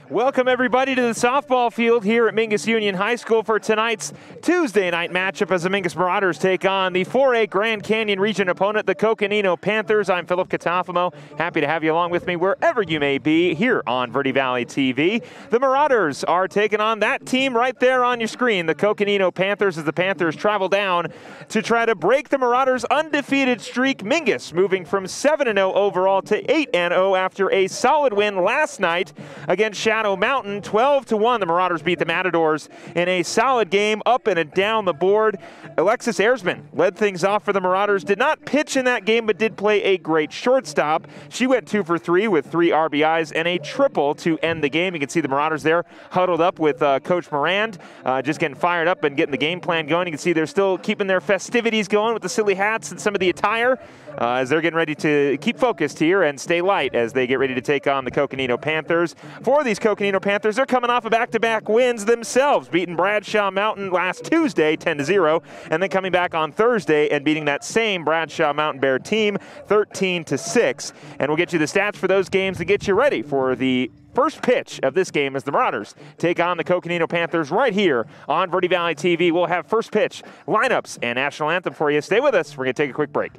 Welcome everybody to the softball field here at Mingus Union High School for tonight's Tuesday night matchup as the Mingus Marauders take on the 4A Grand Canyon region opponent, the Coconino Panthers. I'm Philip Catafamo. Happy to have you along with me wherever you may be here on Verde Valley TV. The Marauders are taking on that team right there on your screen, the Coconino Panthers, as the Panthers travel down to try to break the Marauders' undefeated streak. Mingus moving from 7-0 overall to 8-0 after a solid win last night against Shadow Mountain. 12-1, the Marauders beat the Matadors in a solid game up and down the board. Alexis Erzman led things off for the Marauders. Did not pitch in that game, but did play a great shortstop. She went 2 for 3 with 3 RBIs and a triple to end the game. You can see the Marauders there huddled up with Coach Morand, just getting fired up and getting the game plan going. You can see they're still keeping their festivities going with the silly hats and some of the attire as they're getting ready to keep focused here and stay light as they get ready to take on the Coconino Panthers. For these Coconino Panthers, they're coming off of back-to-back wins themselves, beating Bradshaw Mountain last Tuesday 10-0, and then coming back on Thursday and beating that same Bradshaw Mountain Bear team 13-6. And we'll get you the stats for those games to get you ready for the first pitch of this game as the Marauders take on the Coconino Panthers right here on Verde Valley TV. We'll have first pitch, lineups, and national anthem for you. Stay with us. We're going to take a quick break.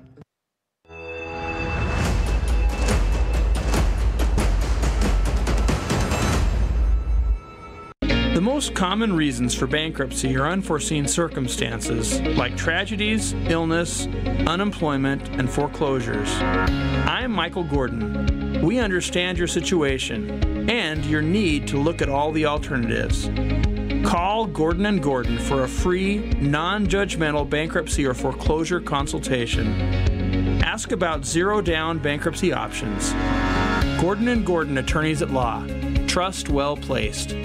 The most common reasons for bankruptcy are unforeseen circumstances like tragedies, illness, unemployment, and foreclosures. I'm Michael Gordon. We understand your situation and your need to look at all the alternatives. Call Gordon & Gordon for a free, non-judgmental bankruptcy or foreclosure consultation. Ask about zero-down bankruptcy options. Gordon & Gordon, attorneys at law. Trust well placed.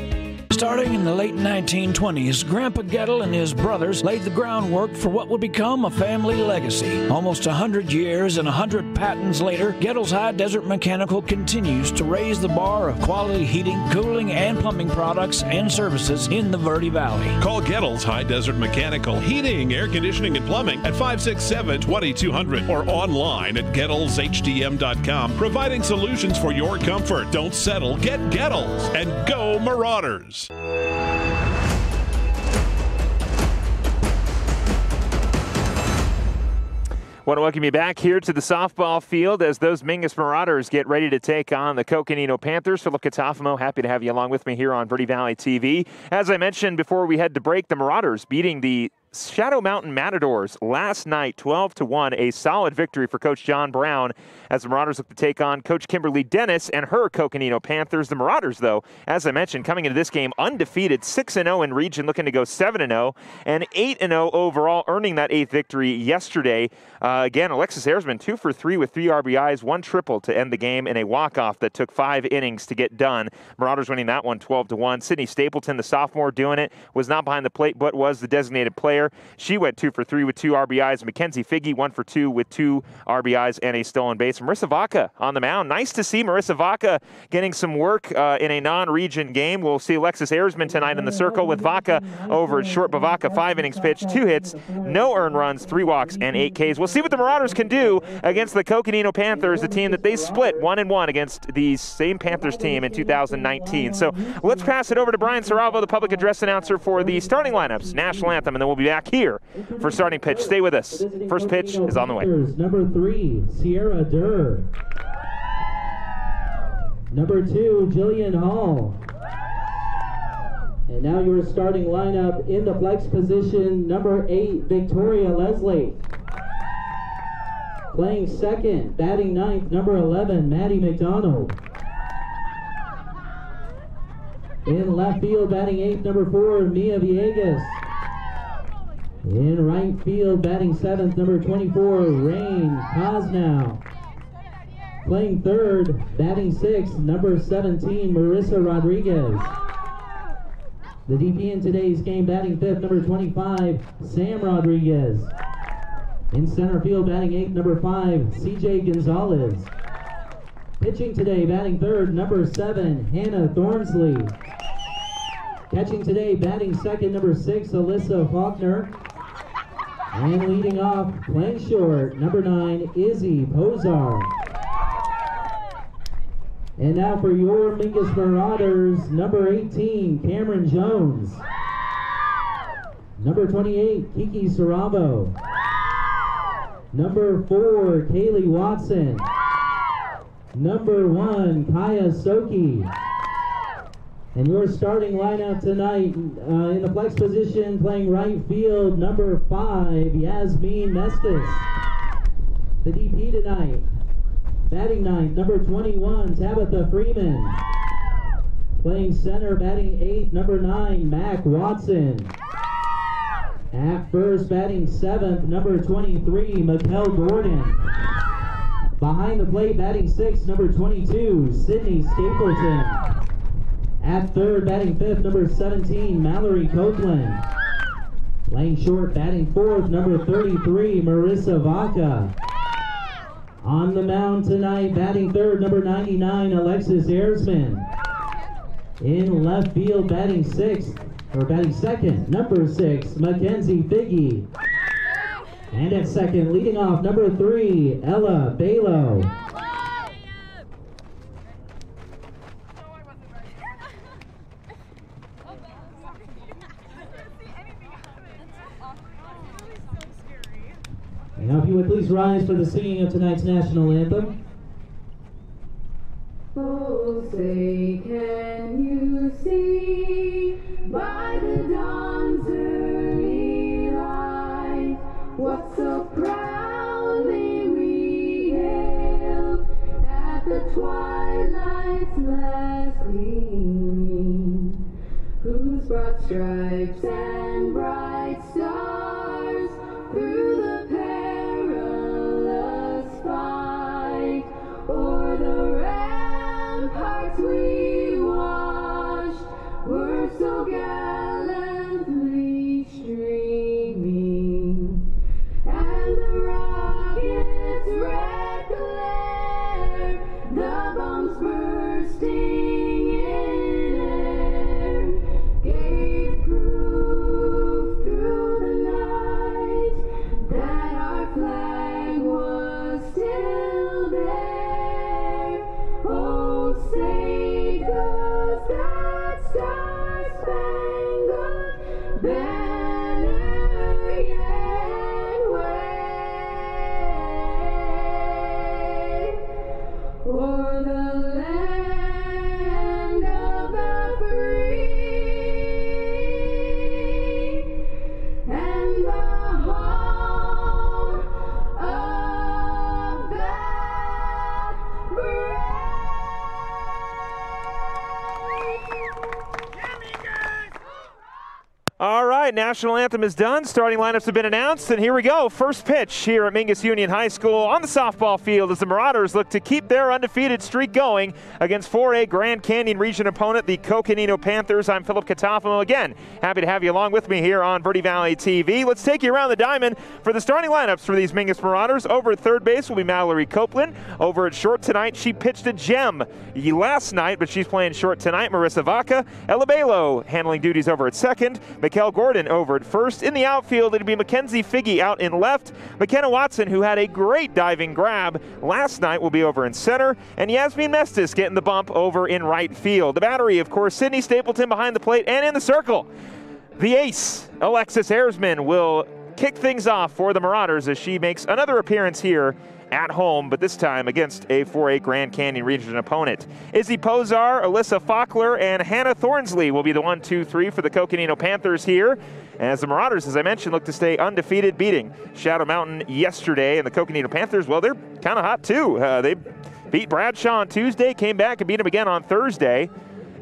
Starting in the late 1920s, Grandpa Gettle and his brothers laid the groundwork for what would become a family legacy. Almost 100 years and 100 patents later, Gettle's High Desert Mechanical continues to raise the bar of quality heating, cooling, and plumbing products and services in the Verde Valley. Call Gettle's High Desert Mechanical Heating, Air Conditioning, and Plumbing at 567-2200 or online at GettlesHDM.com, providing solutions for your comfort. Don't settle, get Gettles, and go Marauders! Want to welcome you back here to the softball field as those Mingus Marauders get ready to take on the Coconino Panthers. Philip Catafamo, happy to have you along with me here on Verde Valley TV. As I mentioned before we head to break, the Marauders beating the Shadow Mountain Matadors last night 12-1, a solid victory for Coach John Brown as the Marauders look to take on Coach Kimberly Dennis and her Coconino Panthers. The Marauders, though, as I mentioned, coming into this game undefeated, 6-0 in region, looking to go 7-0 and 8-0 overall, earning that 8th victory yesterday. Again, Alexis Erzman 2 for 3 with 3 RBIs, 1 triple to end the game, and a walk-off that took 5 innings to get done. Marauders winning that one 12-1. Sydney Stapleton, the sophomore, doing it, was not behind the plate but was the designated player. She went 2 for 3 with 2 RBIs. Mackenzie Figge 1 for 2 with 2 RBIs and a stolen base. Marissa Vaca on the mound. Nice to see Marissa Vaca getting some work in a non-region game. We'll see Alexis Erzman tonight in the circle with Vaca over at short. Vaca 5 innings pitched, 2 hits, no earned runs, 3 walks, and 8 Ks. We'll see what the Marauders can do against the Coconino Panthers, the team that they split 1-1 against the same Panthers team in 2019. So let's pass it over to Brian Saravo, the public address announcer, for the starting lineups, national anthem, and then we'll be back here for starting pitch. Stay with us. First pitch is on the way. Number 3, Sierra Durr. Number 2, Jillian Hall. And now your starting lineup in the flex position, number 8, Victoria Leslie. Playing second, batting ninth, number 11, Maddie McDonald. In left field, batting eighth, number 4, Mia Villegas. In right field, batting seventh, number 24, Rain Cosnow. Playing third, batting sixth, number 17, Marissa Rodriguez. The DP in today's game, batting fifth, number 25, Sam Rodriguez. In center field, batting eighth, number 5, CJ Gonzalez. Pitching today, batting third, number 7, Hannah Thornsley. Catching today, batting second, number 6, Alyssa Faulkner. And leading off, playing short, number 9, Izzy Pozar. And now for your Mingus Marauders, number 18, Cameron Jones. Number 28, Kiki Saravo. Number 4, Kaylee Watson. Number 1, Kaya Soki. And your starting lineup tonight in the flex position, playing right field, number 5, Yasmin Mestis. The DP tonight, batting ninth, number 21, Tabitha Freeman. Playing center, batting 8th, number 9, Mac Watson. At first, batting 7th, number 23, Mikkel Gordon. Behind the plate, batting 6th, number 22, Sydney Stapleton. At third, batting 5th, number 17, Mallory Copeland. Laying short, batting 4th, number 33, Marissa Vaca. On the mound tonight, batting 3rd, number 99, Alexis Ersman. In left field, batting 2nd, number 6, Mackenzie Figgy. And at second, leading off, number 3, Ella Balo. And now if you would please rise for the singing of tonight's national anthem. Oh, say, can you see by the dawn's early light what so proudly we hailed at the twilight's last gleaming, whose broad stripes and bright stars through the perilous fight o'er the ramparts we watched were so gallantly streaming, and the rocket's red glare, the bombs bursting in air, gave proof through the night that our flag was still there. Oh, say does that star-spangled banner yet wave o'er the land of the free and the home of the brave? All right, national anthem is done. Starting lineups have been announced, and here we go. First pitch here at Mingus Union High School on the softball field as the Marauders look to keep their undefeated streak going against 4A Grand Canyon region opponent, the Coconino Panthers. I'm Philip Catafamo again. Happy to have you along with me here on Verde Valley TV. Let's take you around the diamond for the starting lineups for these Mingus Marauders. Over at third base will be Mallory Copeland. Over at short tonight, she pitched a gem last night, but she's playing short tonight. Marissa Vaca. Ella Balo handling duties over at second. Mikkel Gordon over at first. In the outfield, it'll be Mackenzie Figgy out in left. Mckenna Watson, who had a great diving grab last night, will be over in center. And Yasmin Mestis getting the bump over in right field. The battery, of course, Sydney Stapleton behind the plate and in the circle. The ace, Alexis Ersman, will kick things off for the Marauders as she makes another appearance here at home, but this time against a 4A Grand Canyon region opponent. Izzy Pozar, Alyssa Faulkner, and Hannah Thornsley will be the 1, 2, 3 for the Coconino Panthers here. As the Marauders, as I mentioned, look to stay undefeated, beating Shadow Mountain yesterday. And the Coconino Panthers, well, they're kind of hot too. They beat Bradshaw on Tuesday, came back and beat them again on Thursday.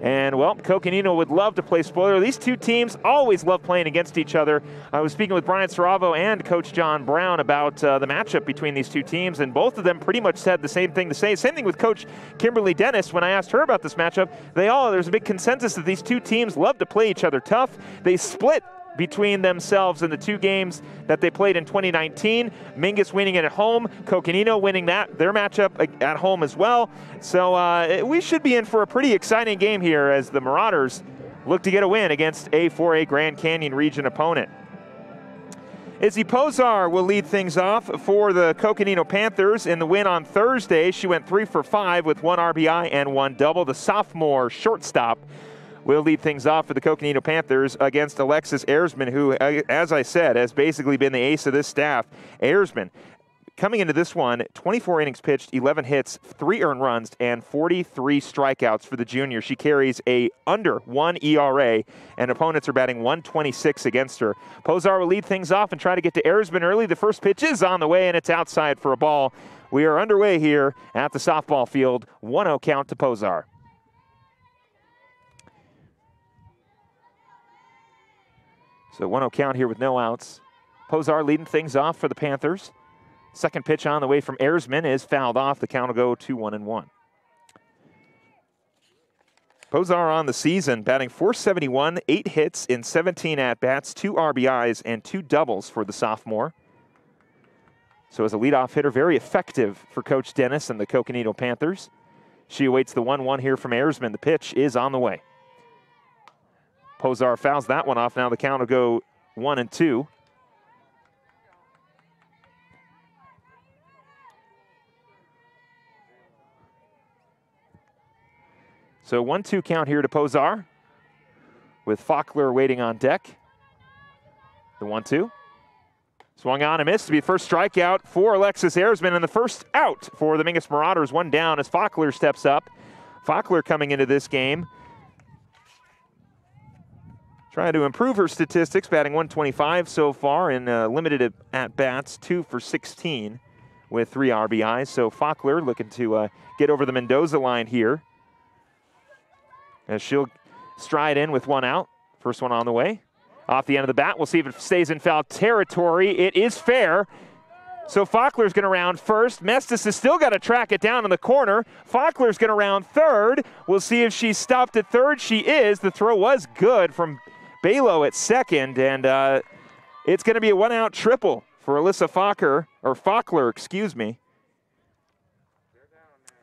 And, well, Coconino would love to play spoiler. These two teams always love playing against each other. I was speaking with Brian Saravo and Coach John Brown about the matchup between these two teams, and both of them pretty much said the same thing to say. Same thing with Coach Kimberly Dennis. When I asked her about this matchup, there's a big consensus that these two teams love to play each other tough. They split between themselves in the two games that they played in 2019. Mingus winning it at home, Coconino winning their matchup at home as well. So we should be in for a pretty exciting game here as the Marauders look to get a win against a 4A Grand Canyon region opponent. Izzy Pozar will lead things off for the Coconino Panthers in the win on Thursday. She went 3 for 5 with 1 RBI and 1 double. The sophomore shortstop will lead things off for the Coconino Panthers against Alexis Erzman, who, as I said, has basically been the ace of this staff. Erzman, coming into this one, 24 innings pitched, 11 hits, 3 earned runs, and 43 strikeouts for the junior. She carries a under 1 ERA, and opponents are batting 126 against her. Pozar will lead things off and try to get to Erzman early. The first pitch is on the way, and it's outside for a ball. We are underway here at the softball field. 1-0 count to Pozar. So 1-0 count here with no outs. Pozar leading things off for the Panthers. Second pitch on the way from Erzman is fouled off. The count will go 2-1-1. Pozar on the season, batting .471, 8 hits in 17 at-bats, 2 RBIs, and 2 doubles for the sophomore. So as a leadoff hitter, very effective for Coach Dennis and the Coconino Panthers. She awaits the 1-1 here from Erzman. The pitch is on the way. Pozar fouls that one off. Now the count will go 1-2. So 1-2 count here to Pozar with Faulkner waiting on deck. The 1-2. Swung on and missed to be the first strikeout for Alexis Erzman, and the first out for the Mingus Marauders. 1 down as Faulkner steps up. Faulkner coming into this game trying to improve her statistics, batting .125 so far in limited at-bats, 2 for 16 with 3 RBIs. So Faulkner looking to get over the Mendoza line here, as she'll stride in with 1 out. First one on the way. Off the end of the bat, we'll see if it stays in foul territory. It is fair. So Faulkner's going to round first. Mestis has still got to track it down in the corner. Faulkner's going to round third. We'll see if she's stopped at third. She is. The throw was good from Balo at second, and it's going to be a 1-out triple for Alyssa Faulkner, excuse me.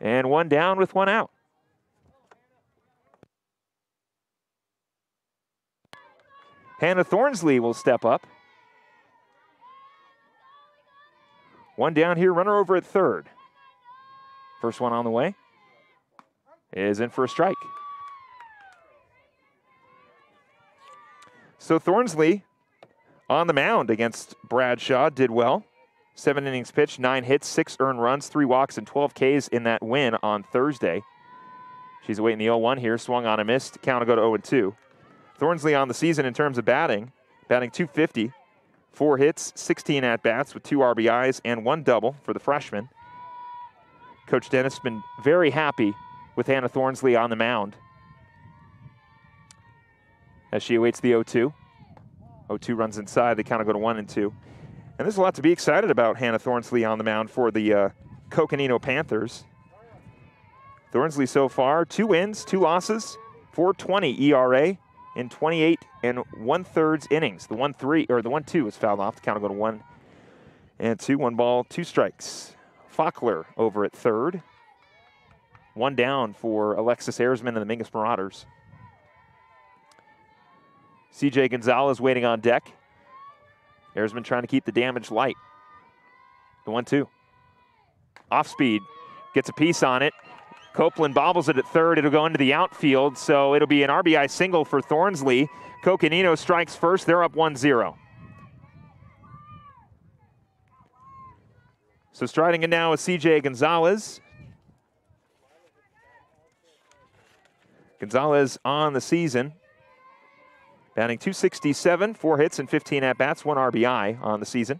And 1 down with 1 out. Hannah Thornsley will step up. 1 down here, runner over at third. First one on the way is in for a strike. So Thornsley on the mound against Bradshaw did well. 7 innings pitched, 9 hits, 6 earned runs, 3 walks, and 12 Ks in that win on Thursday. She's awaiting the 0-1 here, swung on and missed. Count will go to 0-2. Thornsley on the season in terms of batting .250, 4 hits, 16 at-bats with 2 RBIs and 1 double for the freshman. Coach Dennis has been very happy with Hannah Thornsley on the mound as she awaits the 0-2. 0-2 runs inside. The count will go to 1-2. And there's a lot to be excited about Hannah Thornsley on the mound for the Coconino Panthers. Thornsley so far, 2 wins, 2 losses, .420 ERA in 28 1/3 innings. The 1-2 is fouled off. The count will go to 1-2. 1 ball, 2 strikes. Faulkner over at third. 1 down for Alexis Erzman and the Mingus Marauders. CJ Gonzalez waiting on deck. Erzman trying to keep the damage light. The 1-2. Off speed. Gets a piece on it. Copeland bobbles it at third. It'll go into the outfield, so it'll be an RBI single for Thornsley. Coconino strikes first. They're up 1-0. So striding in now is CJ Gonzalez. Gonzalez on the season, batting .267, 4 hits and 15 at-bats, 1 RBI on the season.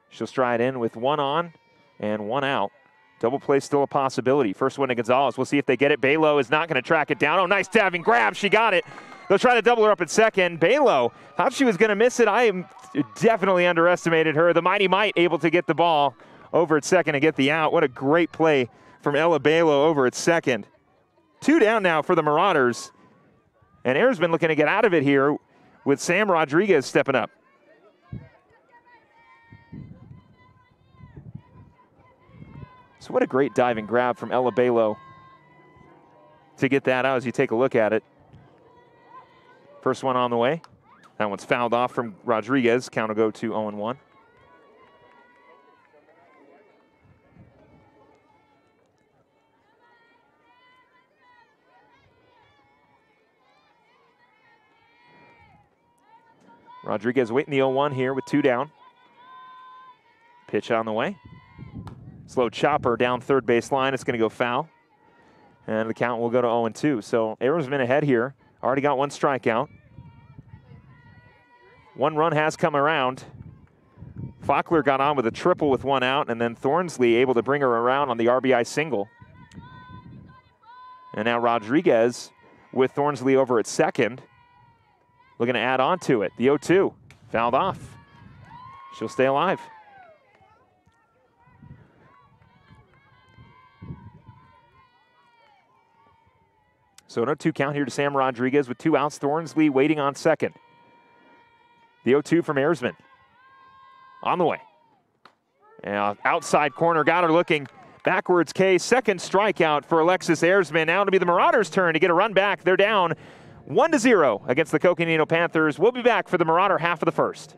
She'll stride in with 1 on and 1 out. Double play still a possibility. First one to Gonzalez. We'll see if they get it. Balo is not going to track it down. Oh, nice diving grab. She got it. They'll try to double her up at second. Balo, thought she was going to miss it. I definitely underestimated her. The Mighty Might able to get the ball over at second and get the out. What a great play from Ella Balo over at second. 2 down now for the Marauders. And Erzman looking to get out of it here with Sam Rodriguez stepping up. So what a great diving grab from Ella Balo to get that out as you take a look at it. First one on the way. That one's fouled off from Rodriguez. Count will go to 0-1. Rodriguez waiting the 0-1 here with 2 down. Pitch on the way. Slow chopper down third base line. It's going to go foul. And the count will go to 0-2. So Arizman ahead here. Already got 1 strikeout. 1 run has come around. Faulkner got on with a triple with 1 out, and then Thornsley able to bring her around on the RBI single. And now Rodriguez with Thornsley over at second. Looking to add on to it. The 0-2, fouled off. She'll stay alive. So no 2 count here to Sam Rodriguez with 2 outs. Thornsley waiting on second. The 0-2 from Arizman. On the way. And outside corner, got her looking backwards. Second strikeout for Alexis Arizman. Now it'll be the Marauders' turn to get a run back. They're down 1-0 against the Coconino Panthers. We'll be back for the Marauder half of the first.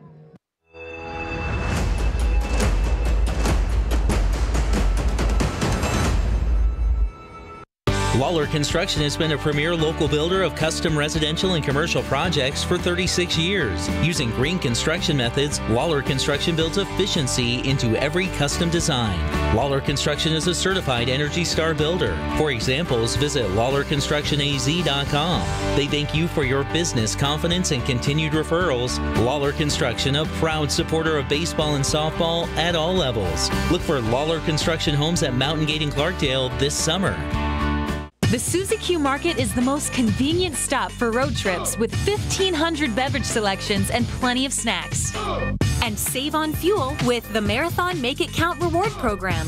Lawler Construction has been a premier local builder of custom residential and commercial projects for 36 years. Using green construction methods, Lawler Construction builds efficiency into every custom design. Lawler Construction is a certified Energy Star builder. For examples, visit LawlerConstructionAZ.com. They thank you for your business confidence and continued referrals. Lawler Construction, a proud supporter of baseball and softball at all levels. Look for Lawler Construction homes at Mountain Gate and Clarkdale this summer. The Suzy Q Market is the most convenient stop for road trips with 1,500 beverage selections and plenty of snacks. And save on fuel with the Marathon Make It Count reward program.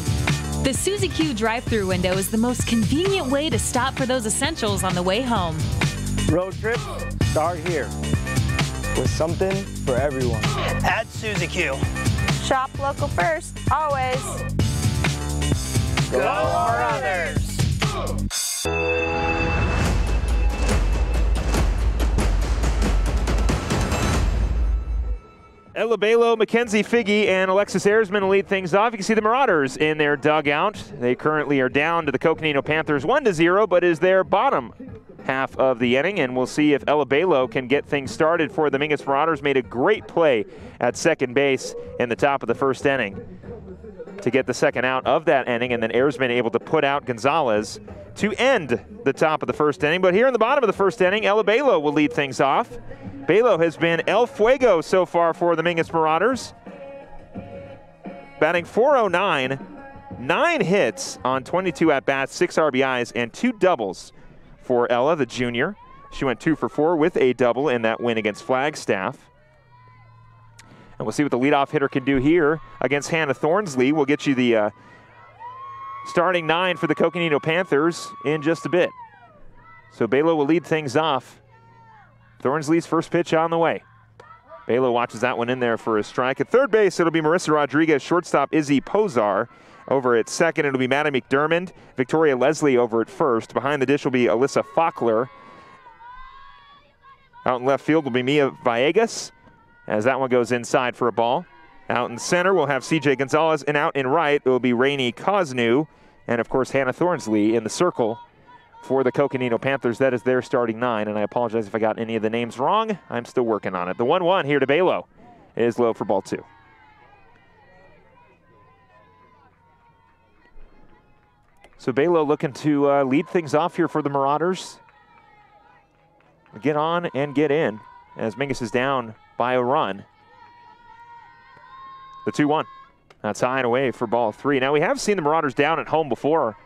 The Suzy Q drive-thru window is the most convenient way to stop for those essentials on the way home. Road trips start here with something for everyone. At Suzy Q. Shop local first, always. Go Marauders! Ella Balo, Mackenzie Figge, and Alexis Arizman will lead things off. You can see the Marauders in their dugout. They currently are down to the Coconino Panthers 1-0, but is their bottom half of the inning, and we'll see if Ella Balo can get things started for the Mingus Marauders. Made a great play at second base in the top of the first inning to get the second out of that inning, and then Arizman able to put out Gonzalez to end the top of the first inning. But here in the bottom of the first inning, Ella Balo will lead things off. Balo has been El Fuego so far for the Mingus Marauders. Batting .409, 9 hits on 22 at-bats, 6 RBIs, and 2 doubles for Ella, the junior. She went 2 for 4 with a double in that win against Flagstaff. And we'll see what the leadoff hitter can do here against Hannah Thornsley. We'll get you the starting 9 for the Coconino Panthers in just a bit. So Balo will lead things off. Thornsley's first pitch on the way. Balo watches that one in there for a strike. At third base, it'll be Marissa Rodriguez. Shortstop, Izzy Pozar. Over at second, it'll be Maddie McDermott. Victoria Leslie over at first. Behind the dish will be Alyssa Faulkner. Out in left field will be Mia Villegas, as that one goes inside for a ball. Out in center, we'll have CJ Gonzalez, and out in right, it will be Rainey Cosnew, and of course, Hannah Thornsley in the circle for the Coconino Panthers. That is their starting 9, and I apologize if I got any of the names wrong. I'm still working on it. The 1-1 here to Balo is low for ball 2. So Balo looking to lead things off here for the Marauders. Get on and get in as Mingus is down by a run. The 2-1. That's high and away for ball 3. Now we have seen the Marauders down at home before.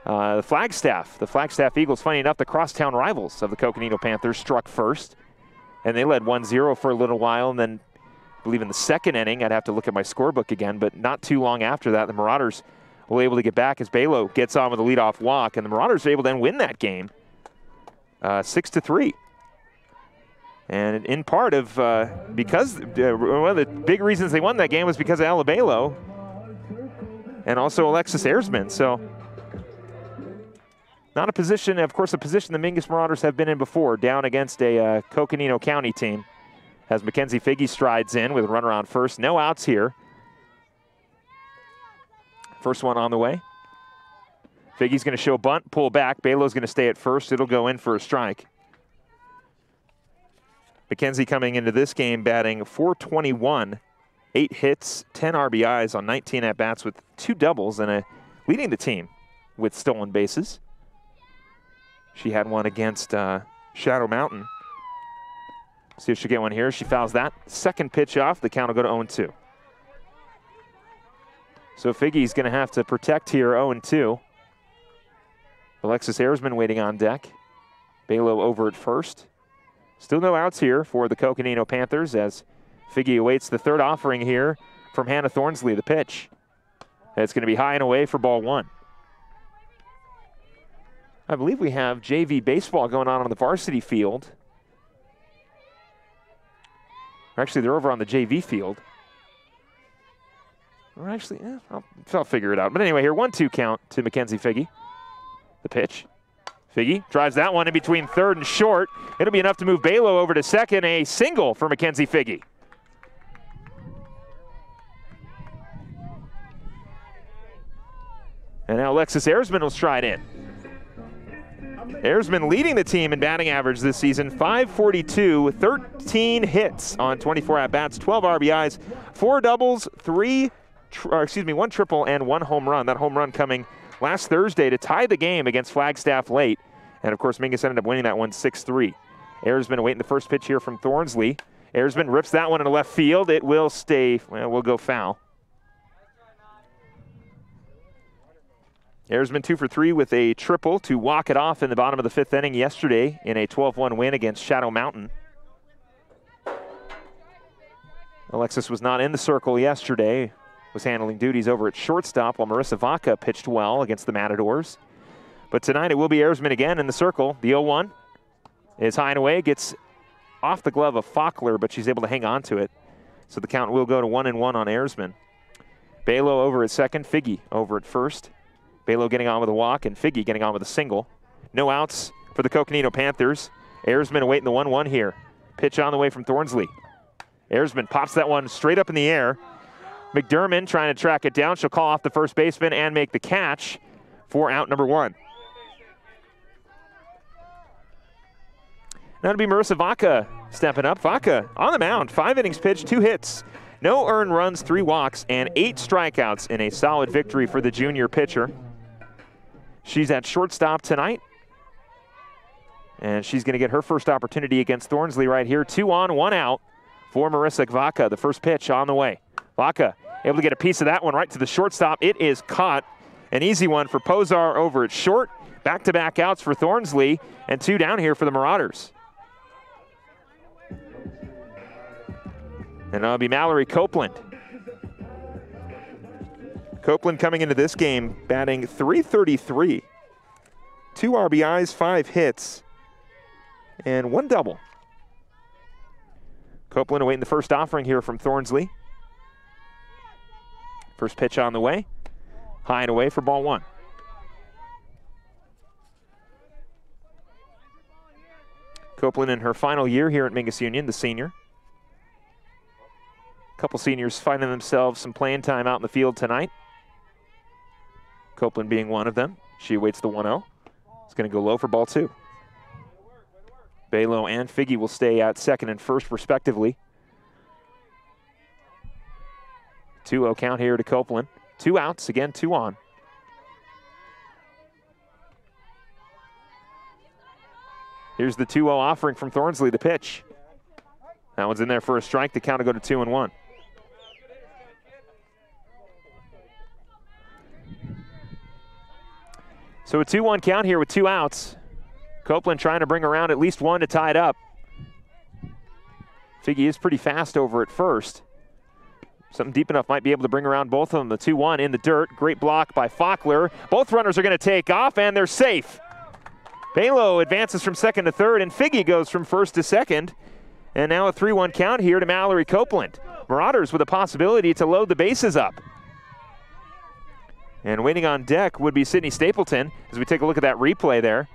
The Flagstaff Eagles, funny enough, the crosstown rivals of the Coconino Panthers, struck first. And they led 1-0 for a little while. And then, I believe in the second inning, I'd have to look at my scorebook again, but not too long after that, the Marauders were able to get back as Balo gets on with a leadoff walk. And the Marauders were able to then win that game 6-3. And in part of, because one of the big reasons they won that game was because of Ella Balo and also Alexis Arizman. So, not a position, of course, a position the Mingus Marauders have been in before, down against a Coconino County team. as Mackenzie Figge strides in with a runner on first. No outs here. First one on the way. Figge's going to show bunt, pull back. Balo's going to stay at first. It'll go in for a strike. Mackenzie coming into this game batting .421, 8 hits, 10 RBIs on 19 at-bats with 2 doubles and leading the team with stolen bases. She had one against Shadow Mountain. See if she'll get one here. She fouls that. Second pitch off. The count will go to 0-2. So Figge's going to have to protect here 0-2. Alexis Erzman waiting on deck. Balo over at first. Still no outs here for the Coconino Panthers as Figge awaits the third offering here from Hannah Thornsley, the pitch. It's going to be high and away for ball 1. I believe we have JV baseball going on the varsity field. Actually, they're over on the JV field. Or actually, I'll figure it out. But anyway, here, 1-2 count to Mackenzie Figge. The pitch. Figge drives that one in between third and short. It'll be enough to move Balo over to second. A single for Mackenzie Figge. And now Alexis Erzman will stride in. Erzman leading the team in batting average this season, .542, 13 hits on 24 at-bats, 12 RBIs, 4 doubles, 1 triple, and 1 home run. That home run coming last Thursday to tie the game against Flagstaff late. And, of course, Mingus ended up winning that one 6-3. Erzman awaiting the first pitch here from Thornsley. Erzman rips that one into left field. It will stay, well, we'll go foul. Erzman 2 for 3 with a triple to walk it off in the bottom of the 5th inning yesterday in a 12-1 win against Shadow Mountain. Alexis was not in the circle yesterday, was handling duties over at shortstop while Marissa Vaca pitched well against the Matadors. But tonight it will be Erzman again in the circle. The 0-1 is high and away, gets off the glove of Faulkner, but she's able to hang on to it. So the count will go to 1-1 on Erzman. Balo over at second, Figge over at first. Balo getting on with a walk and Figge getting on with a single. No outs for the Coconino Panthers. Erzman awaiting the 1-1 here. Pitch on the way from Thornsley. Erzman pops that one straight up in the air. McDermott trying to track it down. She'll call off the first baseman and make the catch for out number 1. Now it'll be Marissa Vaca stepping up. Vaca on the mound, 5 innings pitched, 2 hits. No earned runs, 3 walks, and 8 strikeouts in a solid victory for the junior pitcher. She's at shortstop tonight. And she's going to get her first opportunity against Thornsley right here. 2 on, 1 out for Marissa Vaca. The first pitch on the way. Vaca able to get a piece of that one right to the shortstop. It is caught. An easy one for Posar over at short. Back-to-back outs for Thornsley. And 2 down here for the Marauders. And that'll be Mallory Copeland. Copeland coming into this game batting .333. 2 RBIs, 5 hits, and 1 double. Copeland awaiting the first offering here from Thornsley. First pitch on the way. High and away for ball 1. Copeland in her final year here at Mingus Union, the senior. A couple seniors finding themselves some playing time out in the field tonight. Copeland being one of them. She awaits the 1-0. It's going to go low for ball 2. Balo and Figge will stay at second and first respectively. 2-0 count here to Copeland. 2 outs, again 2 on. Here's the 2-0 offering from Thornsley, the pitch. That one's in there for a strike. The count will go to 2-1. So a 2-1 count here with 2 outs. Copeland trying to bring around at least 1 to tie it up. Figge is pretty fast over at first. Something deep enough might be able to bring around both of them. The 2-1 in the dirt. Great block by Faulkner. Both runners are going to take off, and they're safe. Balo advances from second to third, and Figge goes from first to second. And now a 3-1 count here to Mallory Copeland. Marauders with a possibility to load the bases up. And waiting on deck would be Sydney Stapleton as we take a look at that replay there.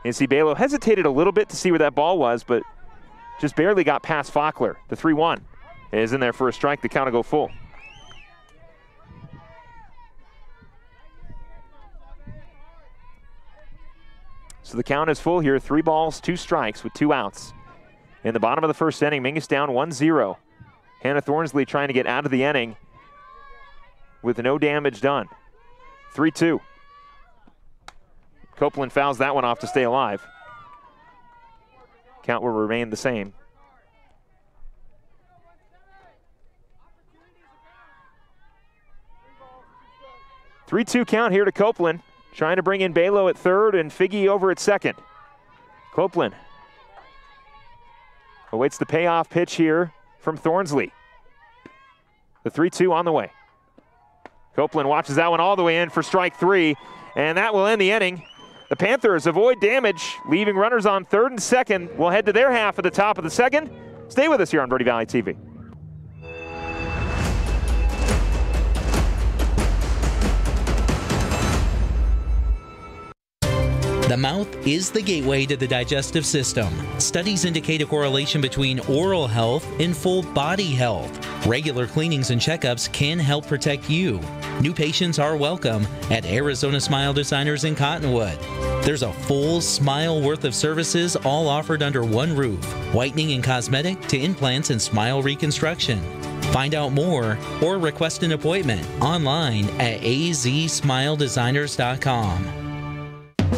You see Balo hesitated a little bit to see where that ball was, but just barely got past Faulkner. The 3-1 is in there for a strike. The count will go full. So the count is full here. 3 balls, 2 strikes with 2 outs. In the bottom of the first inning, Mingus down 1-0. Hannah Thornsley trying to get out of the inning with no damage done. 3-2. Copeland fouls that one off to stay alive. Count will remain the same. Three-two count here to Copeland. Trying to bring in Balo at third and Figge over at second. Copeland awaits the payoff pitch here from Thornsley. The 3-2 on the way. Copeland watches that one all the way in for strike 3, and that will end the inning. The Panthers avoid damage, leaving runners on third and second. We'll head to their half at the top of the second. Stay with us here on Verde Valley TV. The mouth is the gateway to the digestive system. Studies indicate a correlation between oral health and full body health. Regular cleanings and checkups can help protect you. New patients are welcome at Arizona Smile Designers in Cottonwood. There's a full smile worth of services all offered under one roof. Whitening and cosmetic to implants and smile reconstruction. Find out more or request an appointment online at azsmiledesigners.com.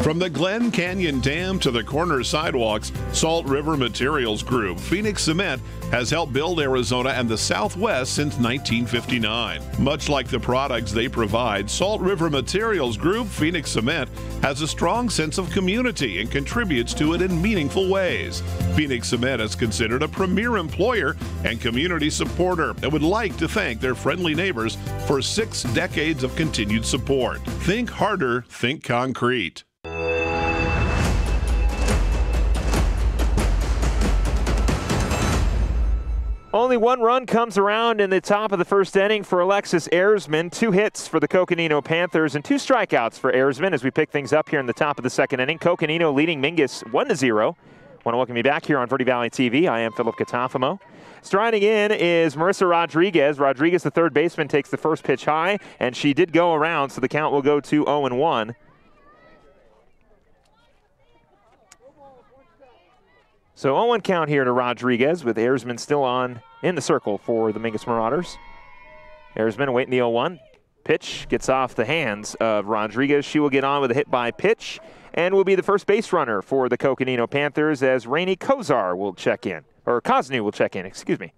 From the Glen Canyon Dam to the corner sidewalks, Salt River Materials Group, Phoenix Cement, has helped build Arizona and the Southwest since 1959. Much like the products they provide, Salt River Materials Group, Phoenix Cement, has a strong sense of community and contributes to it in meaningful ways. Phoenix Cement is considered a premier employer and community supporter and would like to thank their friendly neighbors for 6 decades of continued support. Think harder, think concrete. Only 1 run comes around in the top of the first inning for Alexis Erzman. 2 hits for the Coconino Panthers and 2 strikeouts for Erzman as we pick things up here in the top of the second inning. Coconino leading Mingus 1-0. Want to welcome you back here on Verde Valley TV. I am Philip Catafamo. Striding in is Marissa Rodriguez. Rodriguez, the third baseman, takes the first pitch high, and she did go around, so the count will go to 0-1. So 0-1 count here to Rodriguez with Erzman still on in the circle for the Mingus Marauders. Erzman awaiting the 0-1. Pitch gets off the hands of Rodriguez. She will get on with a hit by pitch and will be the first base runner for the Coconino Panthers as Rainey Kozar will check in. Or Koznu will check in, excuse me.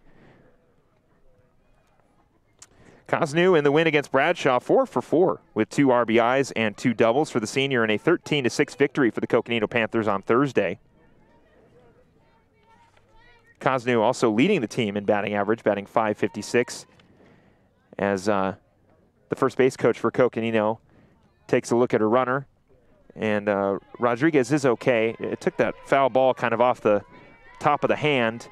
Koznu in the win against Bradshaw, 4 for 4 with 2 RBIs and 2 doubles for the senior in a 13-6 victory for the Coconino Panthers on Thursday. Koznu also leading the team in batting average, batting .556, as the first base coach for Coconino takes a look at her runner. And Rodriguez is okay. It took that foul ball kind of off the top of the hand.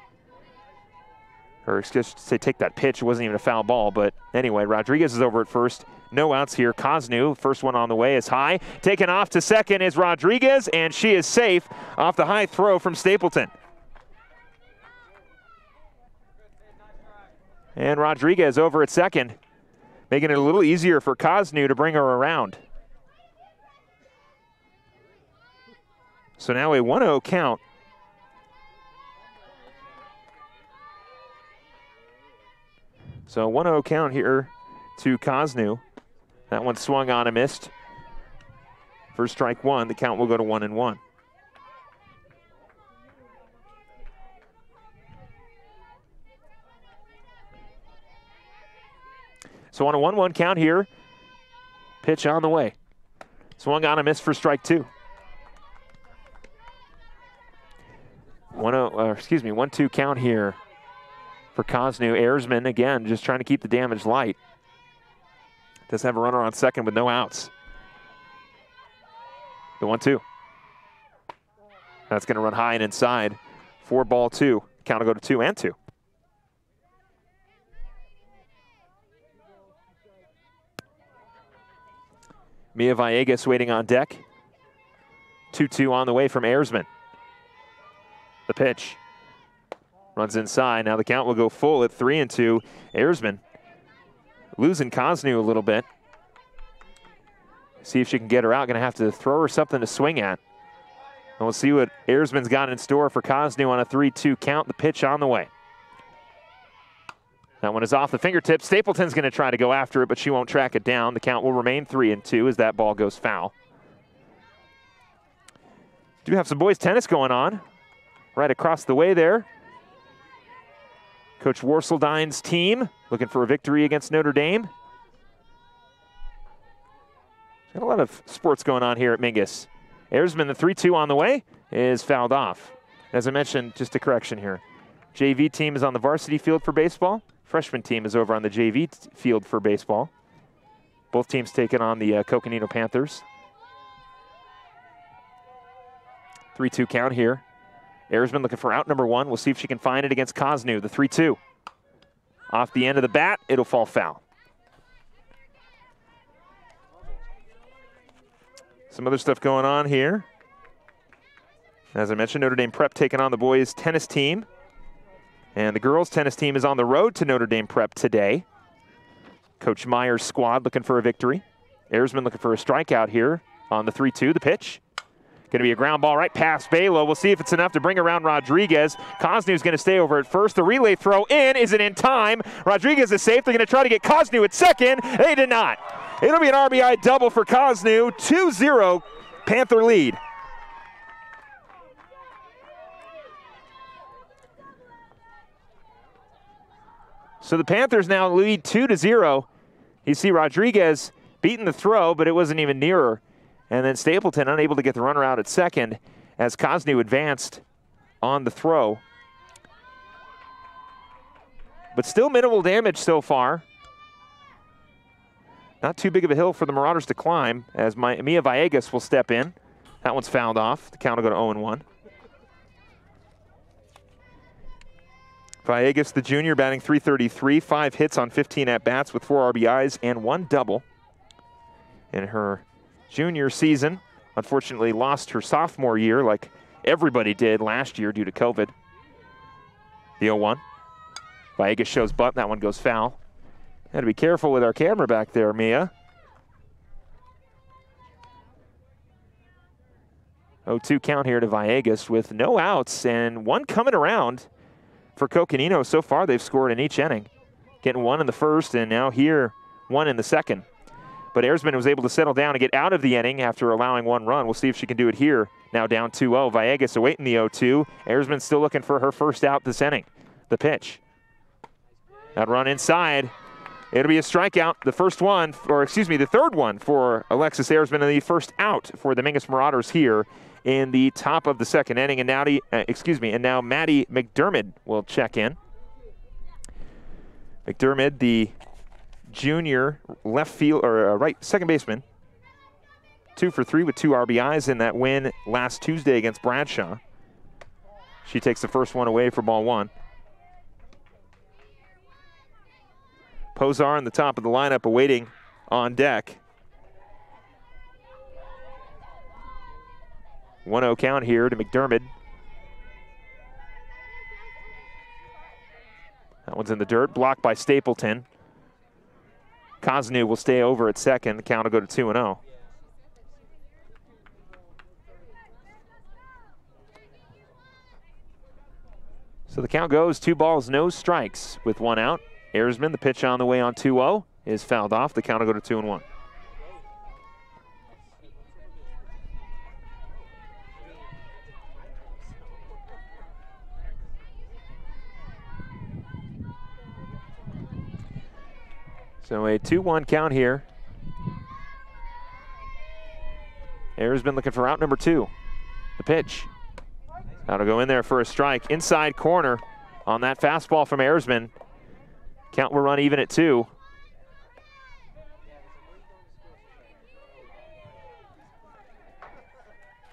Or excuse me, take that pitch. It wasn't even a foul ball. But anyway, Rodriguez is over at first. No outs here. Koznu, first one on the way, is high. Taken off to second is Rodriguez, and she is safe off the high throw from Stapleton. And Rodriguez over at second, making it a little easier for Koznu to bring her around. So now a 1-0 count. So 1-0 count here to Koznu. That one swung on and missed. For strike 1, the count will go to 1-1. So on a 1-1 count here, pitch on the way. Swung on and missed for strike 2. 1-2 count here for Koznu. Erzman again, just trying to keep the damage light. Does have a runner on second with no outs. The 1-2. That's going to run high and inside. 4-2. Count will go to 2-2. Mia Villegas waiting on deck. 2-2 on the way from Erzman. The pitch. Runs inside. Now the count will go full at 3-2. Ayersman losing Cosnew a little bit. See if she can get her out. Going to have to throw her something to swing at. And we'll see what Ayersman's got in store for Cosnew on a 3-2 count. The pitch on the way. That one is off the fingertips. Stapleton's going to try to go after it, but she won't track it down. The count will remain 3-2 as that ball goes foul. Do have some boys tennis going on right across the way there. Coach Warseldine's team looking for a victory against Notre Dame. Got a lot of sports going on here at Mingus. Ayersman, the 3-2 on the way, is fouled off. As I mentioned, just a correction here. JV team is on the varsity field for baseball. Freshman team is over on the JV field for baseball. Both teams taking on the Coconino Panthers. 3-2 count here. Ayersman looking for out number 1. We'll see if she can find it against Cosnew. The 3-2. Off the end of the bat, it'll fall foul. Some other stuff going on here. As I mentioned, Notre Dame Prep taking on the boys' tennis team. And the girls' tennis team is on the road to Notre Dame Prep today. Coach Meyer's squad looking for a victory. Ayersman looking for a strikeout here on the 3-2. The pitch. Going to be a ground ball right past Balo. We'll see if it's enough to bring around Rodriguez. Cosnew's going to stay over at first. The relay throw in. Is it in time? Rodriguez is safe. They're going to try to get Cosnew at second. They did not. It'll be an RBI double for Cosnew. 2-0 Panther lead. So the Panthers now lead 2-0. You see Rodriguez beating the throw, but it wasn't even nearer. And then Stapleton unable to get the runner out at second as Cosnew advanced on the throw. But still minimal damage so far. Not too big of a hill for the Marauders to climb as Mia Villegas will step in. That one's fouled off. The count will go to 0-1. Villegas, the junior, batting .333, 5 hits on 15 at-bats with 4 RBIs and 1 double in her junior season. Unfortunately lost her sophomore year like everybody did last year due to COVID. The 0-1. Villegas shows butt. That one goes foul. Got to be careful with our camera back there, Mia. 0-2 count here to Villegas with no outs and one coming around for Coconino. So far they've scored in each inning. Getting 1 in the first and now here 1 in the second. But Ayersman was able to settle down and get out of the inning after allowing 1 run. We'll see if she can do it here. Now down 2-0. Villegas awaiting the 0-2. Ayersman still looking for her first out this inning. The pitch. That run inside. It'll be a strikeout. The first one, or excuse me, the third one for Alexis Ayersman and the first out for the Mingus Marauders here in the top of the second inning. And now, now Maddie McDermott will check in. McDermott, the junior left field or second baseman, 2 for 3 with 2 RBIs in that win last Tuesday against Bradshaw. She takes the first one away for ball 1. Posar in the top of the lineup awaiting on deck. 1-0 count here to McDermott. That one's in the dirt, blocked by Stapleton. Cosnew will stay over at second. The count will go to 2-0. So the count goes 2 balls, no strikes with 1 out. Ayersman, the pitch on the way on 2-0, is fouled off. The count will go to 2-1. So a 2-1 count here. Ayersman looking for out number 2. The pitch. That'll go in there for a strike. Inside corner on that fastball from Ayersman. Count will run even at 2.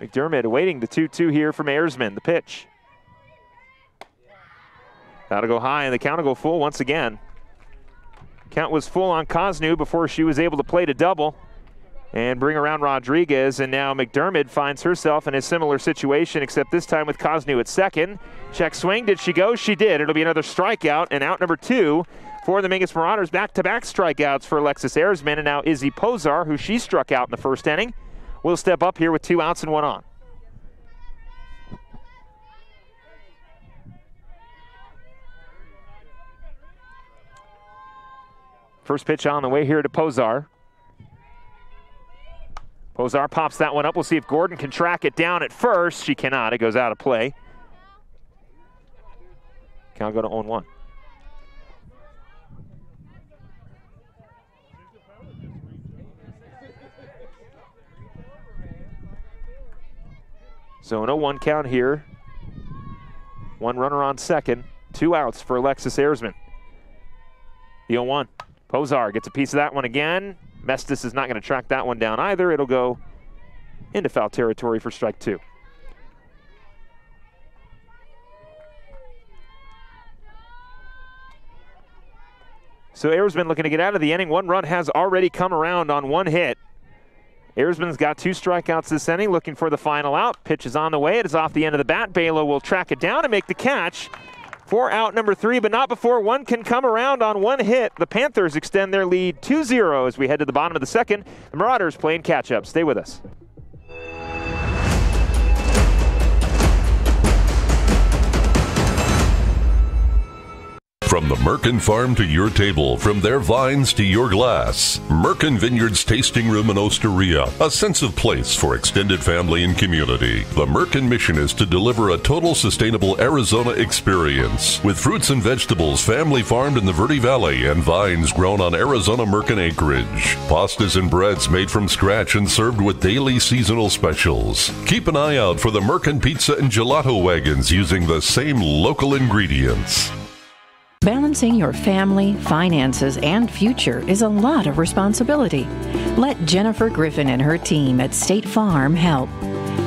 McDermott awaiting the 2-2 here from Ayersman. The pitch. That'll go high and the count will go full once again. Count was full on Cosnew before she was able to play to double. and bring around Rodriguez, and now McDermott finds herself in a similar situation, except this time with Cosnew at second. Check swing, did she go? She did. It'll be another strikeout, and out number 2 for the Mingus Marauders. Back-to-back strikeouts for Alexis Erzman, and now Izzy Pozar, who she struck out in the first inning, will step up here with 2 outs and 1 on. First pitch on the way here to Pozar. Pozar pops that one up. We'll see if Gordon can track it down at first. She cannot. It goes out of play. Count go to 0-1. So an 0-1 count here. 1 runner on second. 2 outs for Alexis Erzman. The 0-1. Pozar gets a piece of that one again. Mestis is not going to track that one down either. It'll go into foul territory for strike 2. So Erzman looking to get out of the inning. 1 run has already come around on 1 hit. Erzman's got 2 strikeouts this inning, looking for the final out. Pitch is on the way. It is off the end of the bat. Balo will track it down and make the catch for out number 3, but not before 1 can come around on 1 hit. The Panthers extend their lead 2-0 as we head to the bottom of the second. The Marauders playing catch-up. Stay with us. From the Merkin farm to your table, from their vines to your glass, Merkin Vineyards Tasting Room in Osteria, a sense of place for extended family and community. The Merkin mission is to deliver a total sustainable Arizona experience, with fruits and vegetables family farmed in the Verde Valley and vines grown on Arizona Merkin acreage. Pastas and breads made from scratch and served with daily seasonal specials. Keep an eye out for the Merkin pizza and gelato wagons using the same local ingredients. Balancing your family, finances, and future is a lot of responsibility. Let Jennifer Griffin and her team at State Farm help.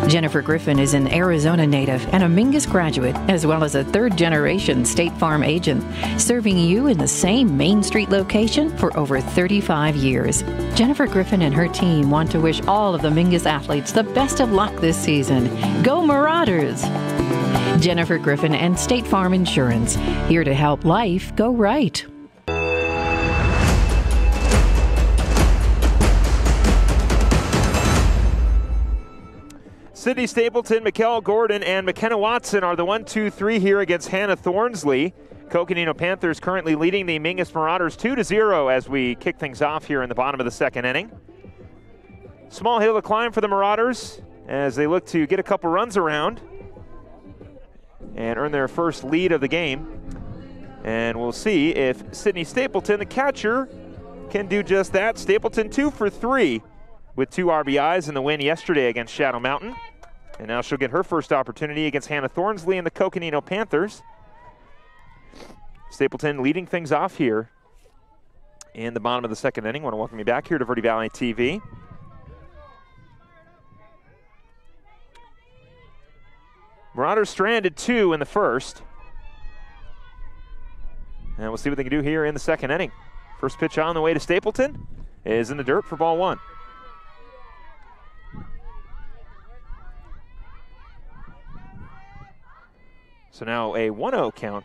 Jennifer Griffin is an Arizona native and a Mingus graduate, as well as a third-generation State Farm agent, serving you in the same Main Street location for over 35 years. Jennifer Griffin and her team want to wish all of the Mingus athletes the best of luck this season. Go Marauders! Jennifer Griffin and State Farm Insurance, here to help life go right. Sydney Stapleton, Mikkel Gordon, and Mckenna Watson are the 1-2-3 here against Hannah Thornsley. Coconino Panthers currently leading the Mingus Marauders 2-0 as we kick things off here in the bottom of the second inning. Small hill to climb for the Marauders as they look to get a couple runs around and earn their first lead of the game. And we'll see if Sydney Stapleton, the catcher, can do just that. Stapleton 2 for 3 with 2 RBIs in the win yesterday against Shadow Mountain. And now she'll get her first opportunity against Hannah Thornsley and the Coconino Panthers. Stapleton leading things off here in the bottom of the second inning. I want to welcome you back here to Verde Valley TV. Marauders stranded 2 in the first. And we'll see what they can do here in the second inning. First pitch on the way to Stapleton is in the dirt for ball 1. So now a 1-0 count.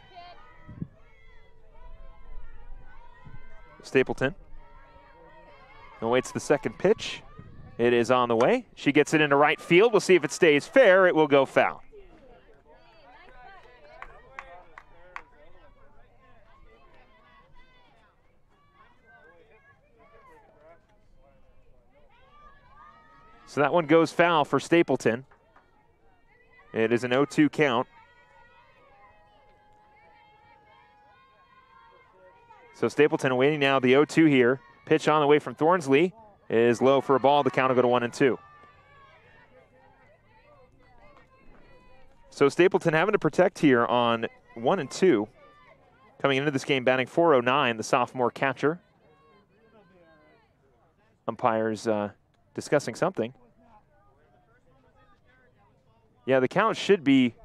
Stapleton awaits the second pitch. It is on the way. She gets it into right field. We'll see if it stays fair. It will go foul. So that one goes foul for Stapleton. It is an 0-2 count. So Stapleton awaiting now the 0-2 here. Pitch on the way from Thornsley is low for a ball. The count will go to 1-2. So Stapleton having to protect here on 1-2. Coming into this game batting .409, the sophomore catcher. Umpires discussing something. Yeah, the count should be.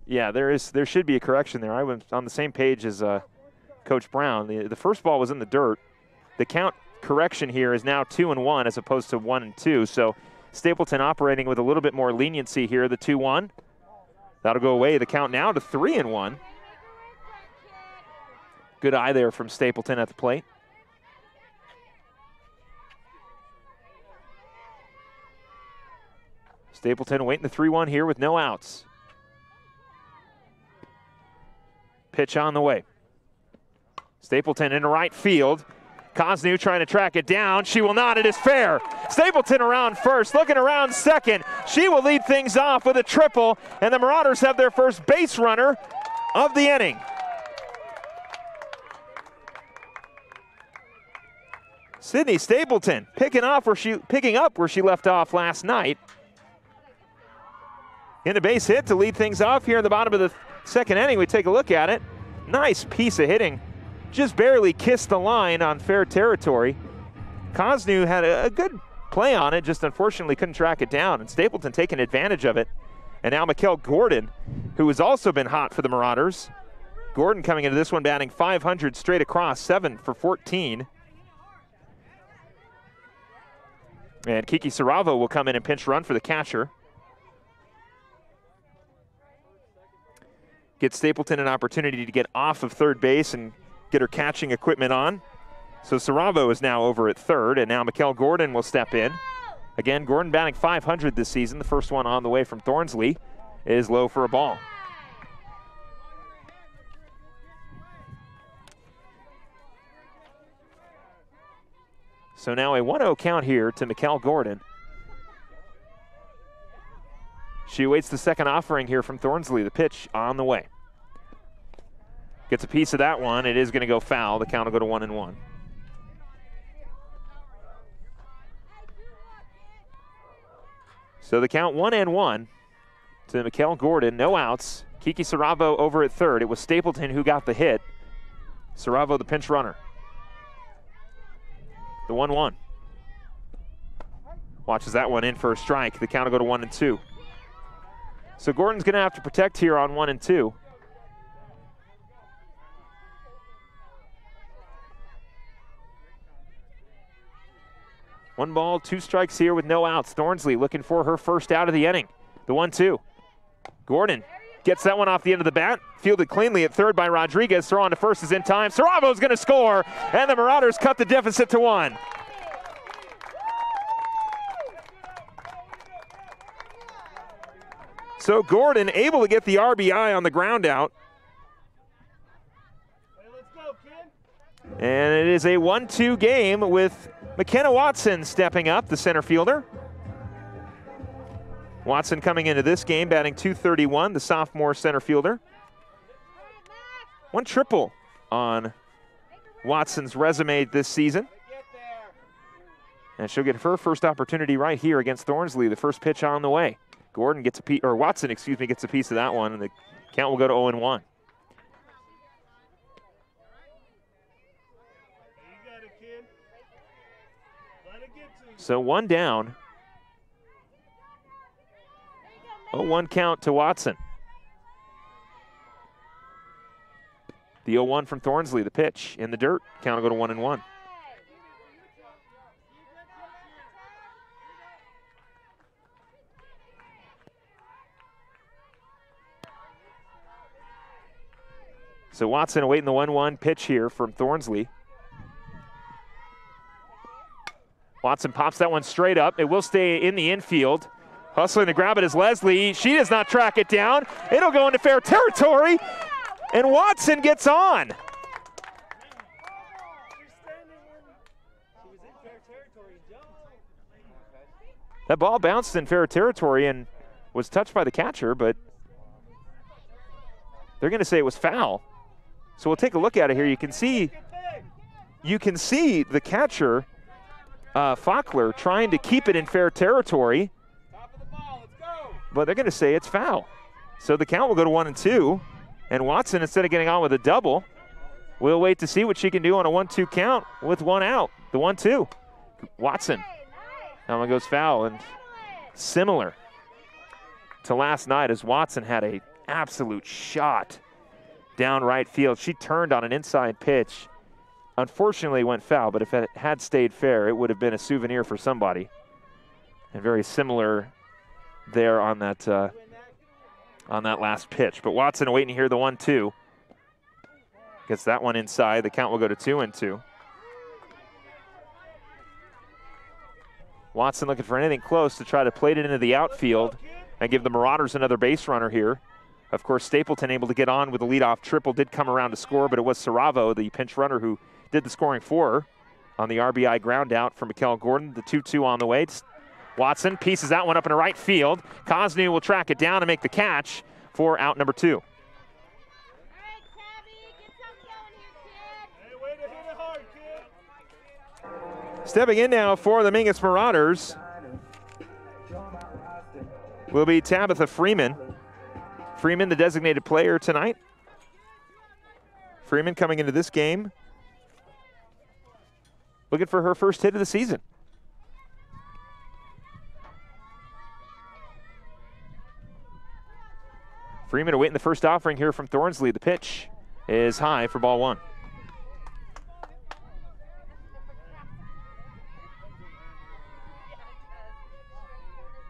Yeah, there should be a correction there. I was on the same page as Coach Brown. The first ball was in the dirt. The count correction here is now 2-1 as opposed to 1-2. So Stapleton operating with a little bit more leniency here, the 2-1. That'll go away. The count now to 3-1. Good eye there from Stapleton at the plate. Stapleton waiting the 3-1 here with no outs. Pitch on the way. Stapleton into right field. Cosnew trying to track it down. She will not. It is fair. Stapleton around first, looking around second. She will lead things off with a triple, and the Marauders have their first base runner of the inning. Sydney Stapleton picking up where she left off last night. In a base hit to lead things off here in the bottom of the second inning. We take a look at it. Nice piece of hitting. Just barely kissed the line on fair territory. Cosnew had a good play on it, just unfortunately couldn't track it down, and Stapleton taking advantage of it. And now Mckenna Gordon, who has also been hot for the Marauders. Gordon coming into this one batting .500 straight across, 7 for 14. And Kiki Saravo will come in and pinch run for the catcher. Get Stapleton an opportunity to get off of third base and get her catching equipment on. So Saravo is now over at third, and now Mckenna Gordon will step in. Again, Gordon batting .500 this season. The first one on the way from Thornsley is low for a ball. So now a 1-0 count here to Mckenna Gordon. She awaits the second offering here from Thornsley. The pitch on the way. Gets a piece of that one. It is going to go foul. The count will go to 1-1. So the count 1-1 to Mckenna Gordon. No outs. Kiki Saravo over at third. It was Stapleton who got the hit. Saravo the pinch runner. The 1-1. Watches that one in for a strike. The count will go to 1-2. So Gordon's going to have to protect here on 1-2. One ball, two strikes here with no outs. Thornsley looking for her first out of the inning. The 1-2. Gordon gets that one off the end of the bat. Fielded cleanly at third by Rodriguez. Throw on to first is in time. Saravo's going to score, and the Marauders cut the deficit to 1. So Gordon able to get the RBI on the ground out. And it is a 1-2 game with Mckenna Watson stepping up, the center fielder. Watson coming into this game batting .231, the sophomore center fielder. One triple on Watson's resume this season. And she'll get her first opportunity right here against Thornsley, the first pitch on the way. Gordon gets Watson, gets a piece of that one, and the count will go to 0-1. So one down. 0-1 count to Watson. The 0-1 from Thornsley, the pitch in the dirt. Count will go to 1-1. So Watson awaiting the 1-1 pitch here from Thornsley. Watson pops that one straight up. It will stay in the infield. Hustling to grab it is Leslie. She does not track it down. It'll go into fair territory, and Watson gets on. That ball bounced in fair territory and was touched by the catcher, but they're going to say it was foul. So we'll take a look at it here. You can see the catcher, Faulkner, trying to keep it in fair territory. But they're going to say it's foul. So the count will go to 1-2. And Watson, instead of getting on with a double, we'll wait to see what she can do on a 1-2 count with one out. The 1-2. Watson. That one goes foul. And similar to last night, as Watson had an absolute shot down right field. She turned on an inside pitch unfortunately went foul, but if it had stayed fair, it would have been a souvenir for somebody. And very similar there on that last pitch. But Watson waiting here, the 1-2. Gets that one inside. The count will go to 2-2. Watson looking for anything close to try to plate it into the outfield and give the Marauders another base runner here. Of course, Stapleton able to get on with the leadoff triple, did come around to score, but it was Saravo, the pinch runner, who did the scoring for her on the RBI ground out for Mckenna Gordon. The 2-2 on the way. Watson pieces that one up in right field. Cosnew will track it down and make the catch for out number 2. Stepping in now for the Mingus Marauders will be Tabitha Freeman. Freeman, the designated player tonight. Freeman coming into this game looking for her first hit of the season. Freeman awaiting the first offering here from Thornsley. The pitch is high for ball 1.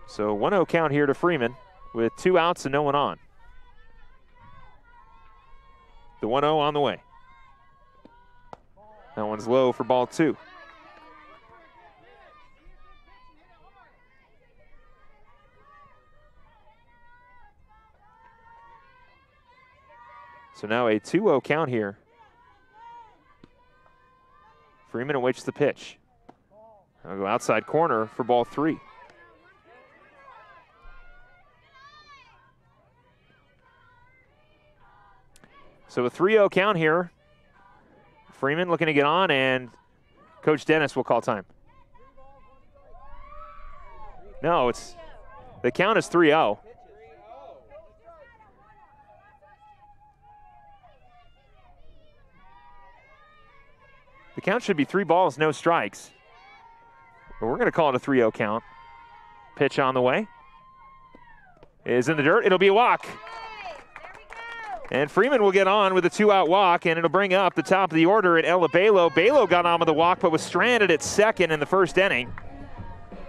So 1-0 count here to Freeman with 2 outs and no one on. The 1-0 on the way. That one's low for ball 2. So now a 2-0 count here. Freeman awaits the pitch. I'll go outside corner for ball 3. So a 3-0 count here. Freeman looking to get on, and Coach Dennis will call time. No, the count is 3-0. The count should be 3 balls, no strikes. But we're going to call it a 3-0 count. Pitch on the way. Is in the dirt. It'll be a walk. And Freeman will get on with a 2-out walk, and it'll bring up the top of the order at Ella Balo. Balo got on with the walk, but was stranded at second in the first inning.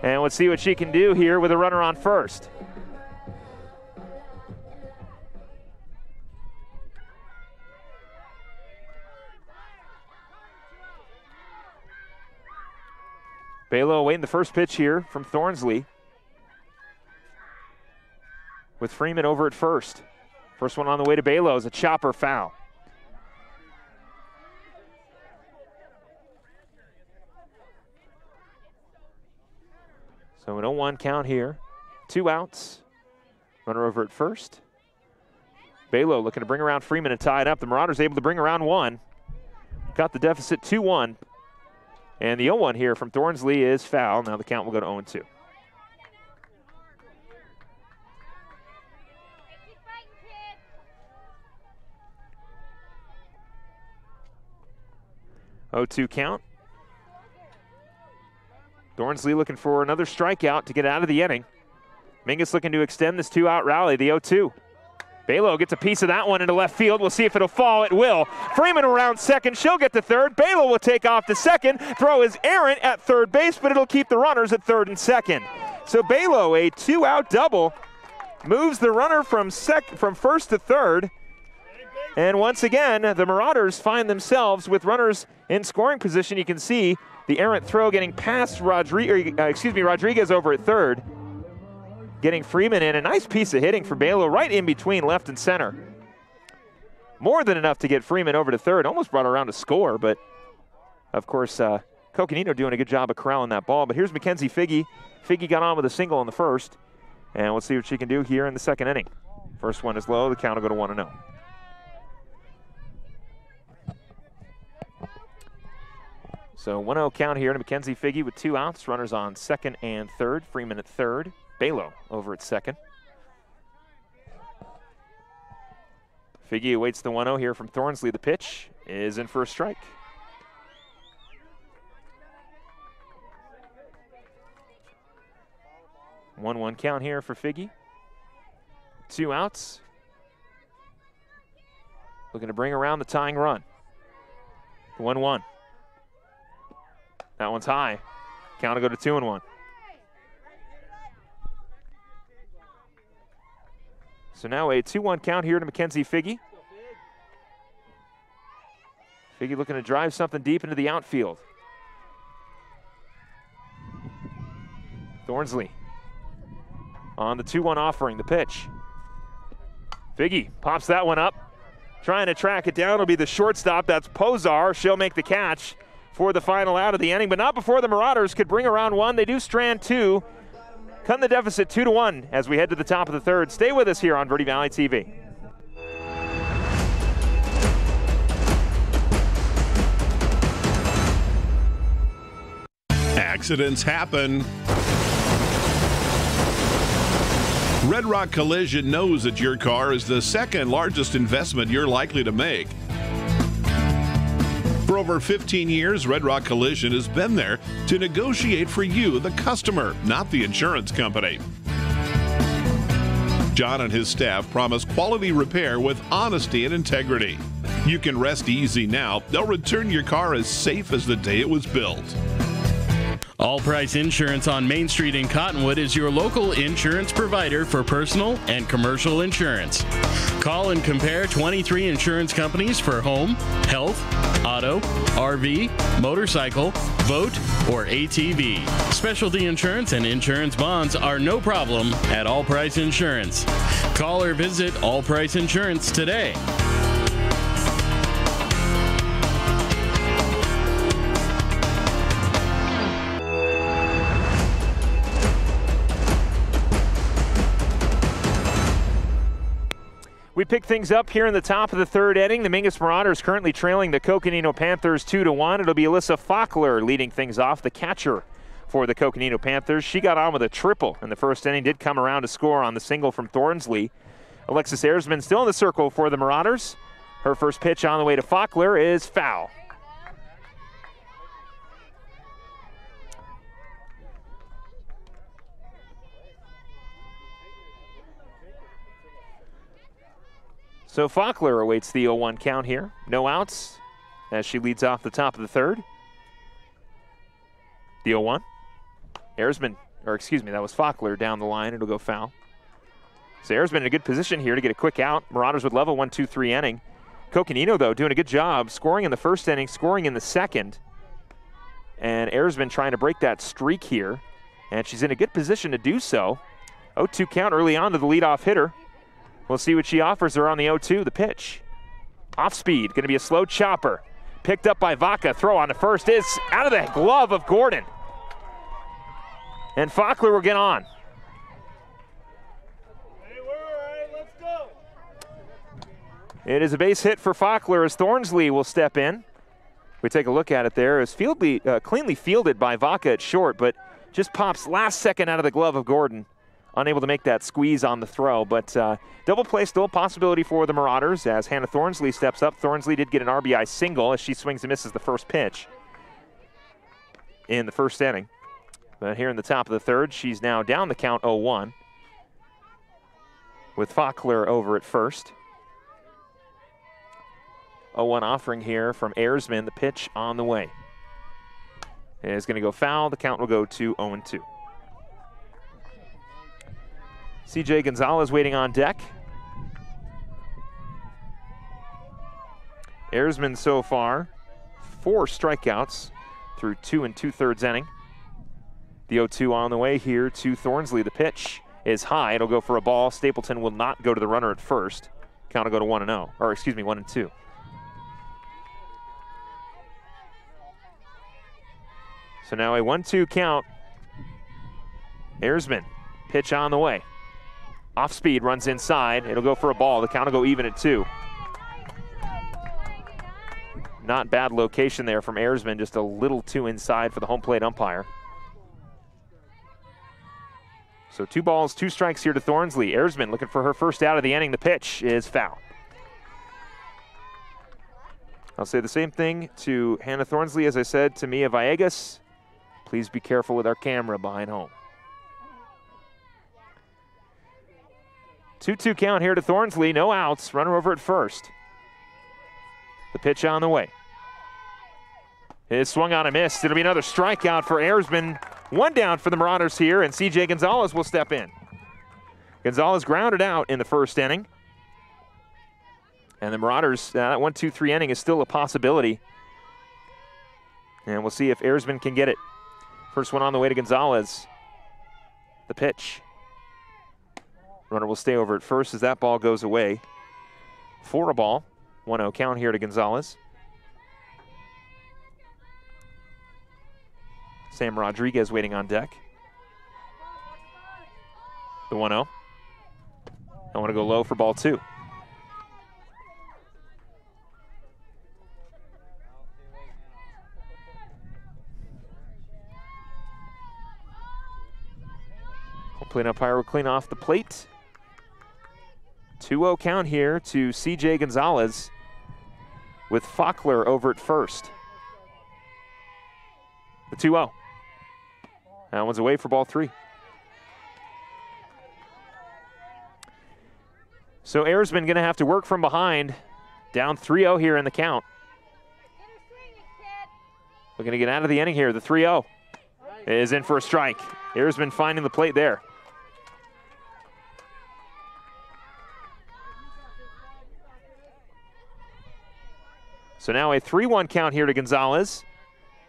And let's see what she can do here with a runner on first. Balo awaiting the first pitch here from Thornsley, with Freeman over at first. First one on the way to Balo is a chopper foul. So an 0-1 count here. 2 outs. Runner over at first. Balo looking to bring around Freeman and tie it up. The Marauders able to bring around 1. Got the deficit 2-1. And the 0-1 here from Thornsley is foul. Now the count will go to 0-2. Oh, 2 count. Thornsley looking for another strikeout to get out of the inning. Mingus looking to extend this 2-out rally, the 0-2. Balo gets a piece of that one into left field. We'll see if it'll fall. It will. Freeman around second. She'll get to third. Balo will take off to second. Throw is errant at third base, but it'll keep the runners at third and second. So Balo, a 2-out double, moves the runner from first to third. And once again, the Marauders find themselves with runners in scoring position. You can see the errant throw getting past Rodriguez over at third. Getting Freeman in. A nice piece of hitting for Balo right in between left and center. More than enough to get Freeman over to third. Almost brought her around to score, but of course, Coconino doing a good job of corralling that ball. But here's Mackenzie Figge. Figge got on with a single in the first. And we'll see what she can do here in the second inning. First one is low. The count will go to 1-0. So 1-0 count here to Mackenzie Figge with 2 outs. Runners on second and third. Freeman at third. Balo over at second. Figge awaits the 1-0 here from Thornsley. The pitch is in for a strike. One count here for Figge. 2 outs. Looking to bring around the tying run. 1-1. That one's high. Count will go to 2-1. So now a 2-1 count here to Mackenzie Figge. Figge looking to drive something deep into the outfield. Thornsley on the 2-1 offering, the pitch. Figge pops that one up. Trying to track it down will be the shortstop. That's Pozar. She'll make the catch for the final out of the inning, but not before the Marauders could bring around one. They do strand two, cutting the deficit 2-1 as we head to the top of the third. Stay with us here on Verde Valley TV. Accidents happen. Red Rock Collision knows that your car is the second largest investment you're likely to make. For over 15 years, Red Rock Collision has been there to negotiate for you, the customer, not the insurance company. John and his staff promise quality repair with honesty and integrity. You can rest easy now. They'll return your car as safe as the day it was built. All Price Insurance on Main Street in Cottonwood is your local insurance provider for personal and commercial insurance. Call and compare 23 insurance companies for home, health, auto, RV, motorcycle, boat, or ATV. Specialty insurance and insurance bonds are no problem at All Price Insurance. Call or visit All Price Insurance today. We pick things up here in the top of the third inning. The Mingus Marauders currently trailing the Coconino Panthers 2-1. It'll be Alyssa Faulkner leading things off, the catcher for the Coconino Panthers. She got on with a triple in the first inning, did come around to score on the single from Thornsley. Alexis Ersman still in the circle for the Marauders. Her first pitch on the way to Faulkner is foul. So Faulkner awaits the 0-1 count here. No outs as she leads off the top of the third. The 0-1. Ersman, or excuse me, that was Faulkner down the line. It'll go foul. So Ersman in a good position here to get a quick out. Marauders would level 1-2-3 inning. Coconino, though, doing a good job scoring in the first inning, scoring in the second. And Ersman trying to break that streak here. And she's in a good position to do so. 0-2 count early on to the leadoff hitter. We'll see what she offers her on the 0-2, the pitch. Off speed, going to be a slow chopper. Picked up by Vaca, throw on the first is out of the glove of Gordon. And Faulkner will get on. It is a base hit for Faulkner as Thornsley will step in. We take a look at it there. It's cleanly fielded by Vaca at short, but just pops last second out of the glove of Gordon. Unable to make that squeeze on the throw, but double play still a possibility for the Marauders as Hannah Thornsley steps up. Thornsley did get an RBI single as she swings and misses the first pitch in the first inning. But here in the top of the third, she's now down the count 0-1 with Faulkner over at first. 0-1 offering here from Ersman, the pitch on the way. It is going to go foul. The count will go to 0-2. CJ Gonzalez waiting on deck. Ersman so far, 4 strikeouts through 2 2/3 inning. The 0-2 on the way here to Thornsley. The pitch is high. It'll go for a ball. Stapleton will not go to the runner at first. Count will go to 1-0, or excuse me, 1-2. So now a 1-2 count. Ersman, pitch on the way. Off speed, runs inside. It'll go for a ball. The count will go even at 2. Not bad location there from Ersman, just a little too inside for the home plate umpire. So 2 balls, 2 strikes here to Thornsley. Ersman looking for her first out of the inning. The pitch is foul. I'll say the same thing to Hannah Thornsley as I said to Mia Villegas. Please be careful with our camera behind home. 2-2 count here to Thornsley. No outs. Runner over at first. The pitch on the way. Is swung on a miss. It'll be another strikeout for Ayersman. One down for the Marauders here, and C.J. Gonzalez will step in. Gonzalez grounded out in the first inning. And the Marauders, that 1-2-3 inning is still a possibility. And we'll see if Ayersman can get it. First one on the way to Gonzalez. The pitch. Runner will stay over at first as that ball goes away. For a ball. 1-0 count here to Gonzalez. Sam Rodriguez waiting on deck. The 1-0. I want to go low for ball 2. Home plate umpire will clean off the plate. 2-0 count here to C.J. Gonzalez with Faulkner over at first. The 2-0. That one's away for ball 3. So Ayersman going to have to work from behind. Down 3-0 here in the count. Looking to get out of the inning here. The 3-0 is in for a strike. Ayersman finding the plate there. So now a 3-1 count here to Gonzalez.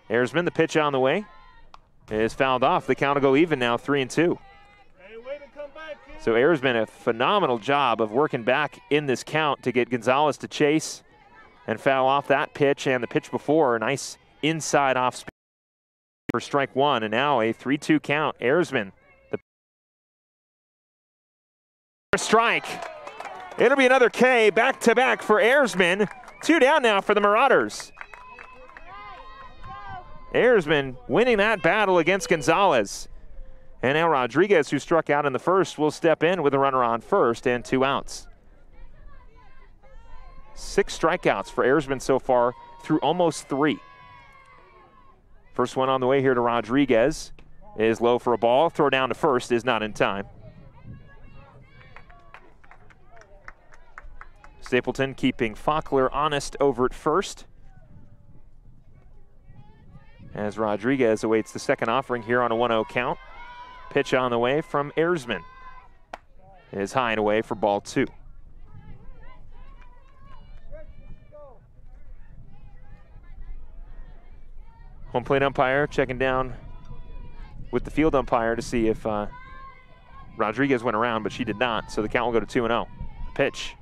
Ayersman, the pitch on the way, is fouled off. The count will go even now, 3-2. So Ayersman, a phenomenal job of working back in this count to get Gonzalez to chase and foul off that pitch and the pitch before. A nice inside off speed for strike 1, and now a 3-2 count. Ayersman, the strike. It'll be another K back-to-back for Ayersman. 2 down now for the Marauders. Ayersman winning that battle against Gonzalez. And now Rodriguez, who struck out in the first, will step in with a runner on first and 2 outs. 6 strikeouts for Ayersman so far through almost 3. First one on the way here to Rodriguez is low for a ball. Throw down to first is not in time. Stapleton keeping Faulkner honest over at first, as Rodriguez awaits the second offering here on a 1-0 count. Pitch on the way from Ayersman. It is high and away for ball 2. Home plate umpire checking down with the field umpire to see if Rodriguez went around, but she did not, so the count will go to 2-0. Pitch.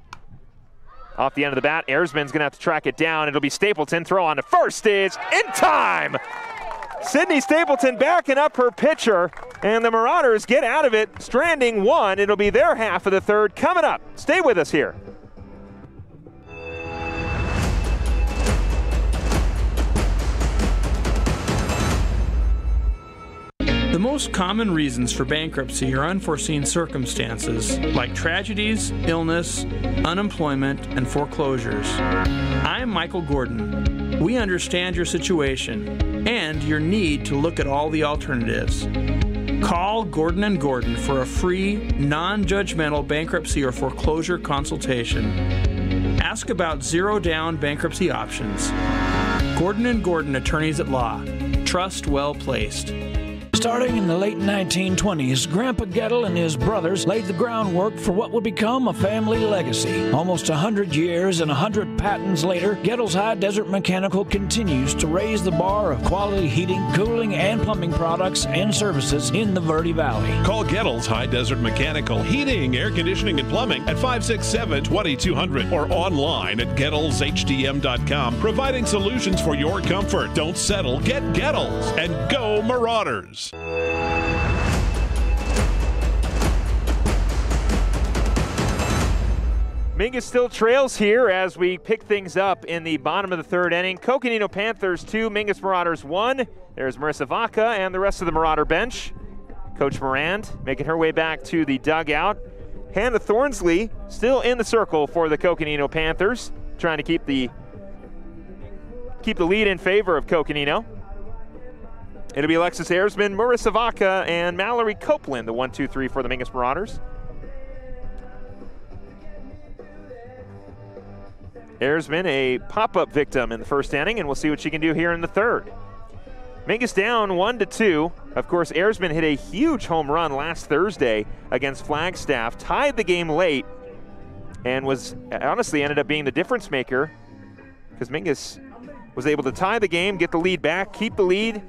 Off the end of the bat, Ayersman's gonna have to track it down. It'll be Stapleton, throw on to first is in time! Sydney Stapleton backing up her pitcher, and the Marauders get out of it, stranding 1. It'll be their half of the third coming up. Stay with us here. The most common reasons for bankruptcy are unforeseen circumstances like tragedies, illness, unemployment, and foreclosures. I'm Michael Gordon. We understand your situation and your need to look at all the alternatives. Call Gordon & Gordon for a free, non-judgmental bankruptcy or foreclosure consultation. Ask about zero-down bankruptcy options. Gordon & Gordon Attorneys at Law. Trust well placed. Starting in the late 1920s, Grandpa Gettle and his brothers laid the groundwork for what would become a family legacy. Almost 100 years and 100 patents later, Gettle's High Desert Mechanical continues to raise the bar of quality heating, cooling, and plumbing products and services in the Verde Valley. Call Gettle's High Desert Mechanical Heating, Air Conditioning, and Plumbing at 567-2200 or online at GettlesHDM.com, providing solutions for your comfort. Don't settle, get Gettles, and go Marauders. Mingus still trails here as we pick things up in the bottom of the third inning. Coconino Panthers 2, Mingus Marauders 1. There's Marissa Vaca and the rest of the Marauder bench. Coach Morand making her way back to the dugout. Hannah Thornsley still in the circle for the Coconino Panthers, trying to keep the lead in favor of Coconino. It'll be Alexis Ayersman, Marissa Vaca, and Mallory Copeland, the 1-2-3 for the Mingus Marauders. Erzman, a pop-up victim in the first inning, and we'll see what she can do here in the third. Mingus down 1-2. Of course, Erzman hit a huge home run last Thursday against Flagstaff, tied the game late, and was honestly ended up being the difference maker because Mingus was able to tie the game, get the lead back, keep the lead,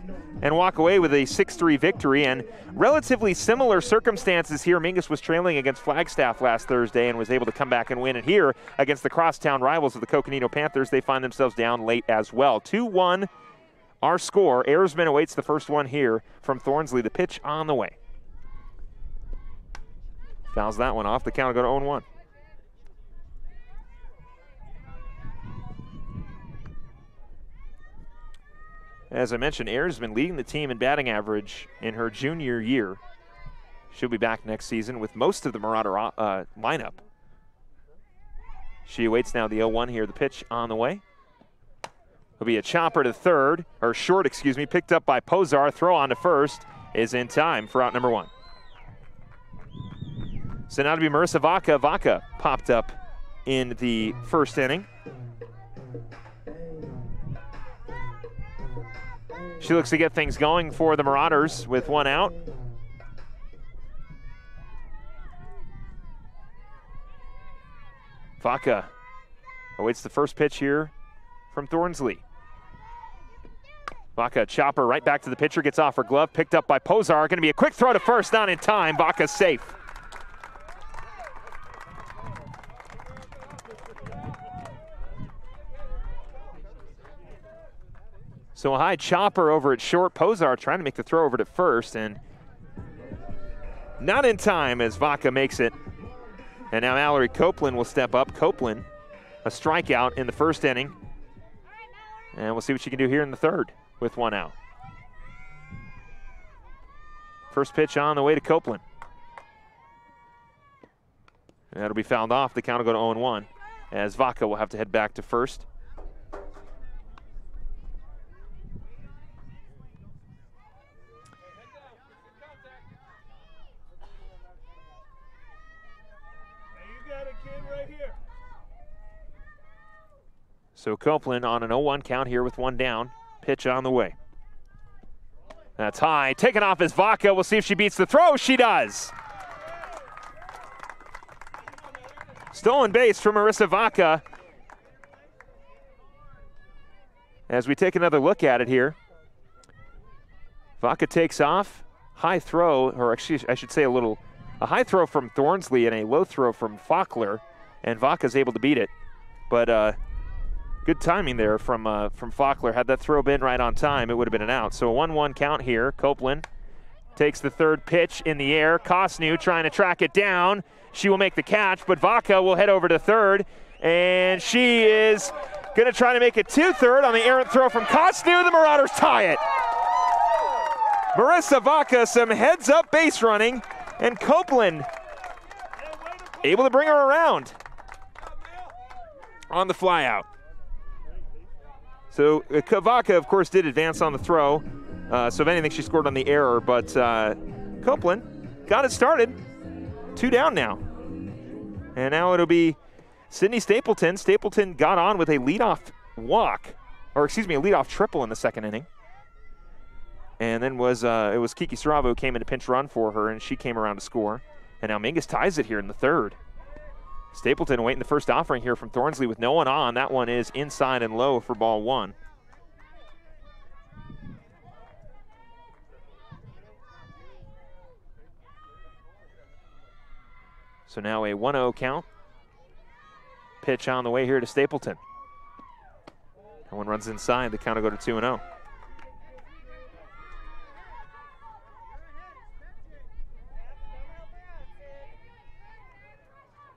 and walk away with a 6-3 victory. And relatively similar circumstances here. Mingus was trailing against Flagstaff last Thursday and was able to come back and win. And here, against the crosstown rivals of the Coconino Panthers, they find themselves down late as well. 2-1 our score. Erzman awaits the first one here from Thornsley. The pitch on the way. Fouls that one off. The count will go to 0-1. As I mentioned, Erzman leading the team in batting average in her junior year. She'll be back next season with most of the Marauder lineup. She awaits now the 0-1 here. The pitch on the way. Will be a chopper to third, or short, excuse me, picked up by Pozar. Throw on to first is in time for out number 1. So now to be Marissa Vaca. Vaca popped up in the first inning. She looks to get things going for the Marauders with 1 out. Vaca awaits the first pitch here from Thornsley. Vaca, chopper right back to the pitcher, gets off her glove, picked up by Pozar. Going to be a quick throw to first, not in time. Vaca's safe. So a high chopper over at short. Pozar trying to make the throw over to first, and not in time as Vaca makes it. And now Mallory Copeland will step up. Copeland, a strikeout in the first inning. And we'll see what she can do here in the third with 1 out. First pitch on the way to Copeland. And that'll be fouled off. The count will go to 0-1 as Vaca will have to head back to first. So Copeland on an 0-1 count here with 1 down. Pitch on the way. That's high. Taken off is Vaca. We'll see if she beats the throw. She does. Stolen base from Marissa Vaca. As we take another look at it here. Vaca takes off. High throw, or actually I should say a high throw from Thornsley and a low throw from Faulkner. And Vaca's able to beat it. But good timing there from Faulkner. Had that throw been right on time, it would have been an out. So a 1-1 count here. Copeland takes the third pitch in the air. Kosnew trying to track it down. She will make the catch, but Vaca will head over to third. And she is going to try to make it to third on the errant throw from Kosnew. The Marauders tie it. Marissa Vaca, some heads-up base running, and Copeland able to bring her around on the fly out. So Vaca, of course, did advance on the throw. So if anything, she scored on the error. But Copeland got it started. 2 down now. And now it'll be Sydney Stapleton. Stapleton got on with a leadoff walk, or excuse me, a leadoff triple in the second inning. And then it was Kiki Saravo who came in to pinch run for her, and she came around to score. And now Mingus ties it here in the third. Stapleton waiting the first offering here from Thornsley with no one on. That one is inside and low for ball 1. So now a 1-0 count. Pitch on the way here to Stapleton. That one runs inside. The count will go to 2-0.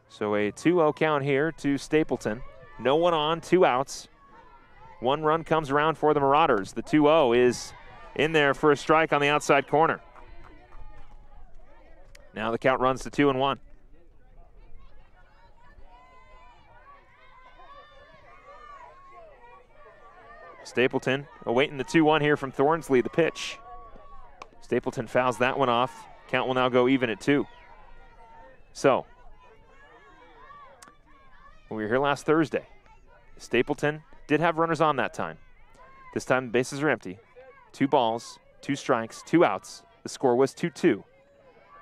So a 2-0 count here to Stapleton. No one on, 2 outs. 1 run comes around for the Marauders. The 2-0 is in there for a strike on the outside corner. Now the count runs to 2-1. Stapleton awaiting the 2-1 here from Thornsley, the pitch. Stapleton fouls that one off. Count will now go even at 2. So, we were here last Thursday. Stapleton did have runners on that time. This time the bases are empty. 2 balls, 2 strikes, 2 outs. The score was 2-2.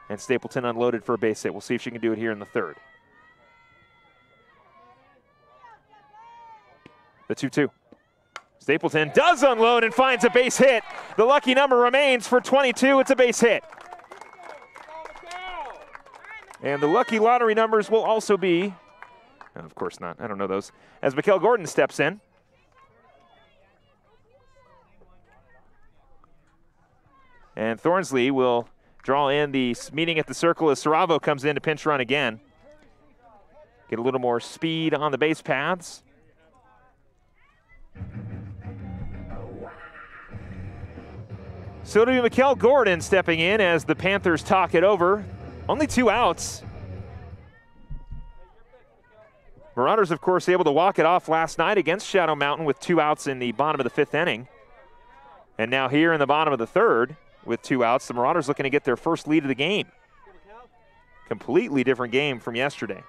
And Stapleton unloaded for a base hit. We'll see if she can do it here in the 3rd. The 2-2. Stapleton does unload and finds a base hit. The lucky number remains for 22. It's a base hit. And the lucky lottery numbers will also be, of course not, I don't know those, as Mckenna Gordon steps in. And Thornsley will draw in the meeting at the circle as Saravo comes in to pinch run again. Get a little more speed on the base paths. So it'll be Mckenna Gordon stepping in as the Panthers talk it over. Only 2 outs. Marauders, of course, able to walk it off last night against Shadow Mountain with 2 outs in the bottom of the 5th inning. And now here in the bottom of the 3rd with 2 outs, the Marauders looking to get their first lead of the game. Completely different game from yesterday.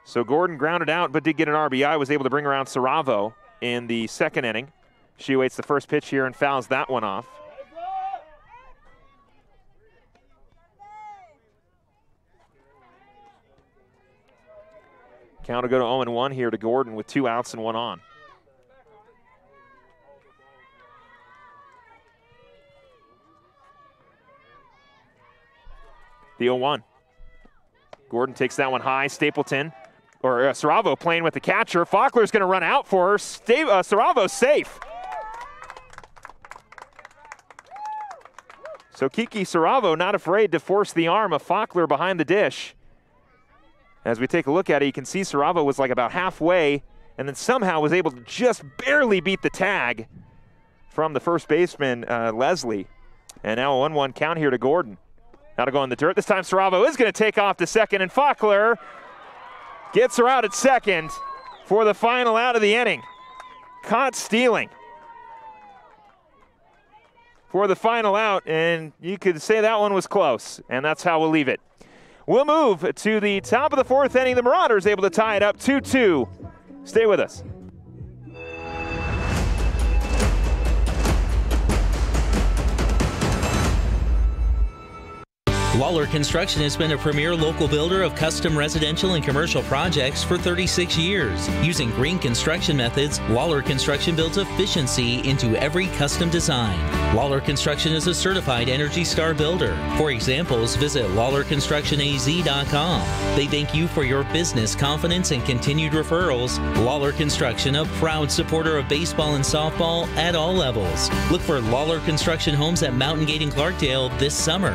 So Gordon grounded out but did get an RBI, was able to bring around Saravo in the 2nd inning. She awaits the first pitch here and fouls that one off. Count will go to 0-1 here to Gordon with 2 outs and 1 on. The 0-1. Gordon takes that one high. Stapleton, or Saravo playing with the catcher. Faulkner's going to run out for her. Saravo's safe. So Kiki Saravo not afraid to force the arm of Faulkner behind the dish. As we take a look at it, you can see Saravo was like about halfway and then somehow was able to just barely beat the tag from the first baseman, Leslie. And now a 1-1 count here to Gordon. Now to go in the dirt. This time Saravo is going to take off to second, and Faulkner gets her out at second for the final out of the inning. Caught stealing for the final out, and you could say that one was close, and that's how we'll leave it. We'll move to the top of the 4th inning. The Marauders able to tie it up 2-2. Stay with us. Lawler Construction has been a premier local builder of custom residential and commercial projects for 36 years. Using green construction methods, Lawler Construction builds efficiency into every custom design. Lawler Construction is a certified Energy Star builder. For examples, visit LawlerConstructionAZ.com. They thank you for your business confidence and continued referrals. Lawler Construction, a proud supporter of baseball and softball at all levels. Look for Lawler Construction homes at Mountain Gate and Clarkdale this summer.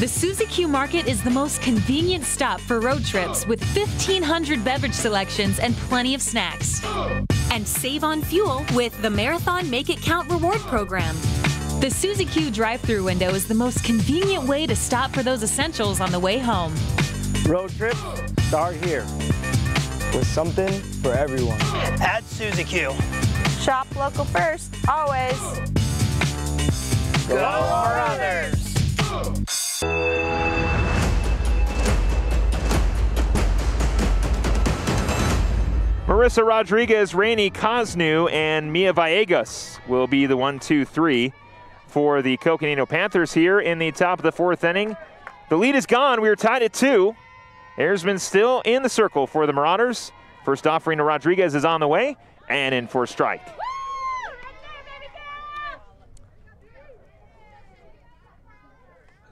The Suzy Q Market is the most convenient stop for road trips with 1,500 beverage selections and plenty of snacks. And save on fuel with the Marathon Make It Count reward program. The Suzy Q drive-thru window is the most convenient way to stop for those essentials on the way home. Road trips start here with something for everyone. At Suzy Q. Shop local first, always. Go Marauders! Marissa Rodriguez, Rainey Cosnew, and Mia Villegas will be the 1-2-3 for the Coconino Panthers here in the top of the 4th inning. The lead is gone. We are tied at 2. Airsman still in the circle for the Marauders. First offering to Rodriguez is on the way and in for a strike.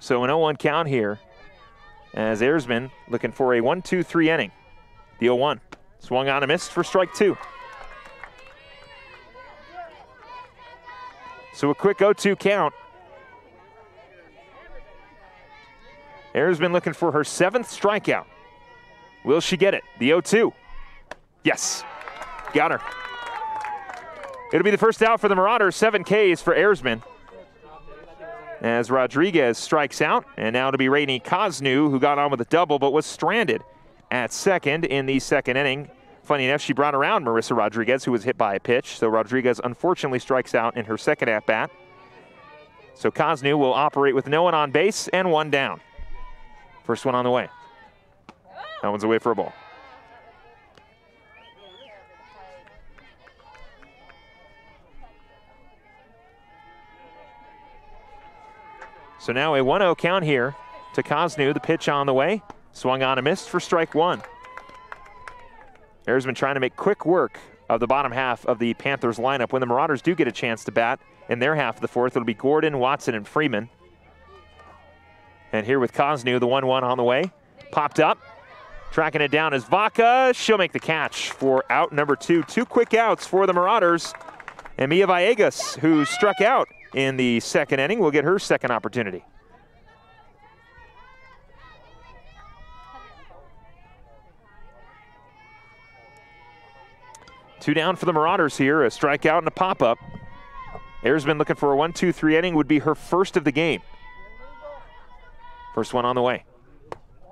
So an 0-1 count here as Airsman looking for a 1-2-3 inning. The 0-1. Swung on and missed for strike 2. So a quick 0-2 count. Airsman looking for her 7th strikeout. Will she get it? The 0-2. Yes. Got her. It'll be the first out for the Marauders. 7 Ks for Airsman. As Rodriguez strikes out, and now to be Rainey Cosnew, who got on with a double but was stranded at second in the 2nd inning. Funny enough, she brought around Marissa Rodriguez, who was hit by a pitch, so Rodriguez unfortunately strikes out in her 2nd at-bat. So Cosnew will operate with no one on base and 1 down. First one on the way. That one's away for a ball. So now a 1-0 count here to Cosnew. The pitch on the way. Swung on and missed for strike one. Arizman trying to make quick work of the bottom half of the Panthers lineup. When the Marauders do get a chance to bat in their half of the fourth, it'll be Gordon, Watson, and Freeman. And here with Cosnew, the 1-1 on the way. Popped up. Tracking it down is Vaca. She'll make the catch for out number 2. 2 quick outs for the Marauders. And Mia Villegas, who struck out in the second inning, will get her second opportunity. Two down for the Marauders here, a strikeout and a pop-up. Arizman looking for a 1-2-3 inning, would be her first of the game. First one on the way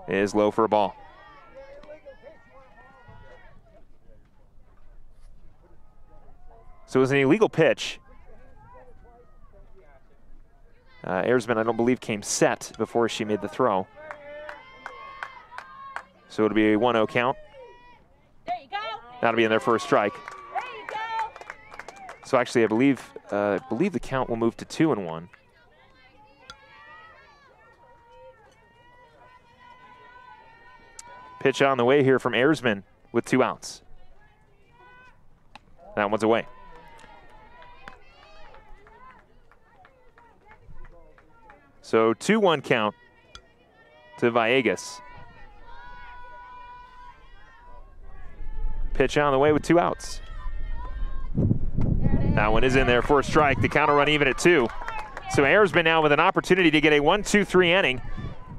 is low for a ball. So it was an illegal pitch. Arizman, I don't believe, came set before she made the throw. So it'll be a 1-0 count. That'll be in their first strike. So actually, I believe the count will move to 2-1. Pitch on the way here from Arizman with 2 outs. That one's away. So 2-1 count to Villegas. Pitch on the way with 2 outs. That one is in there for a strike. The counter run even at 2. So Arizman now with an opportunity to get a 1-2-3 inning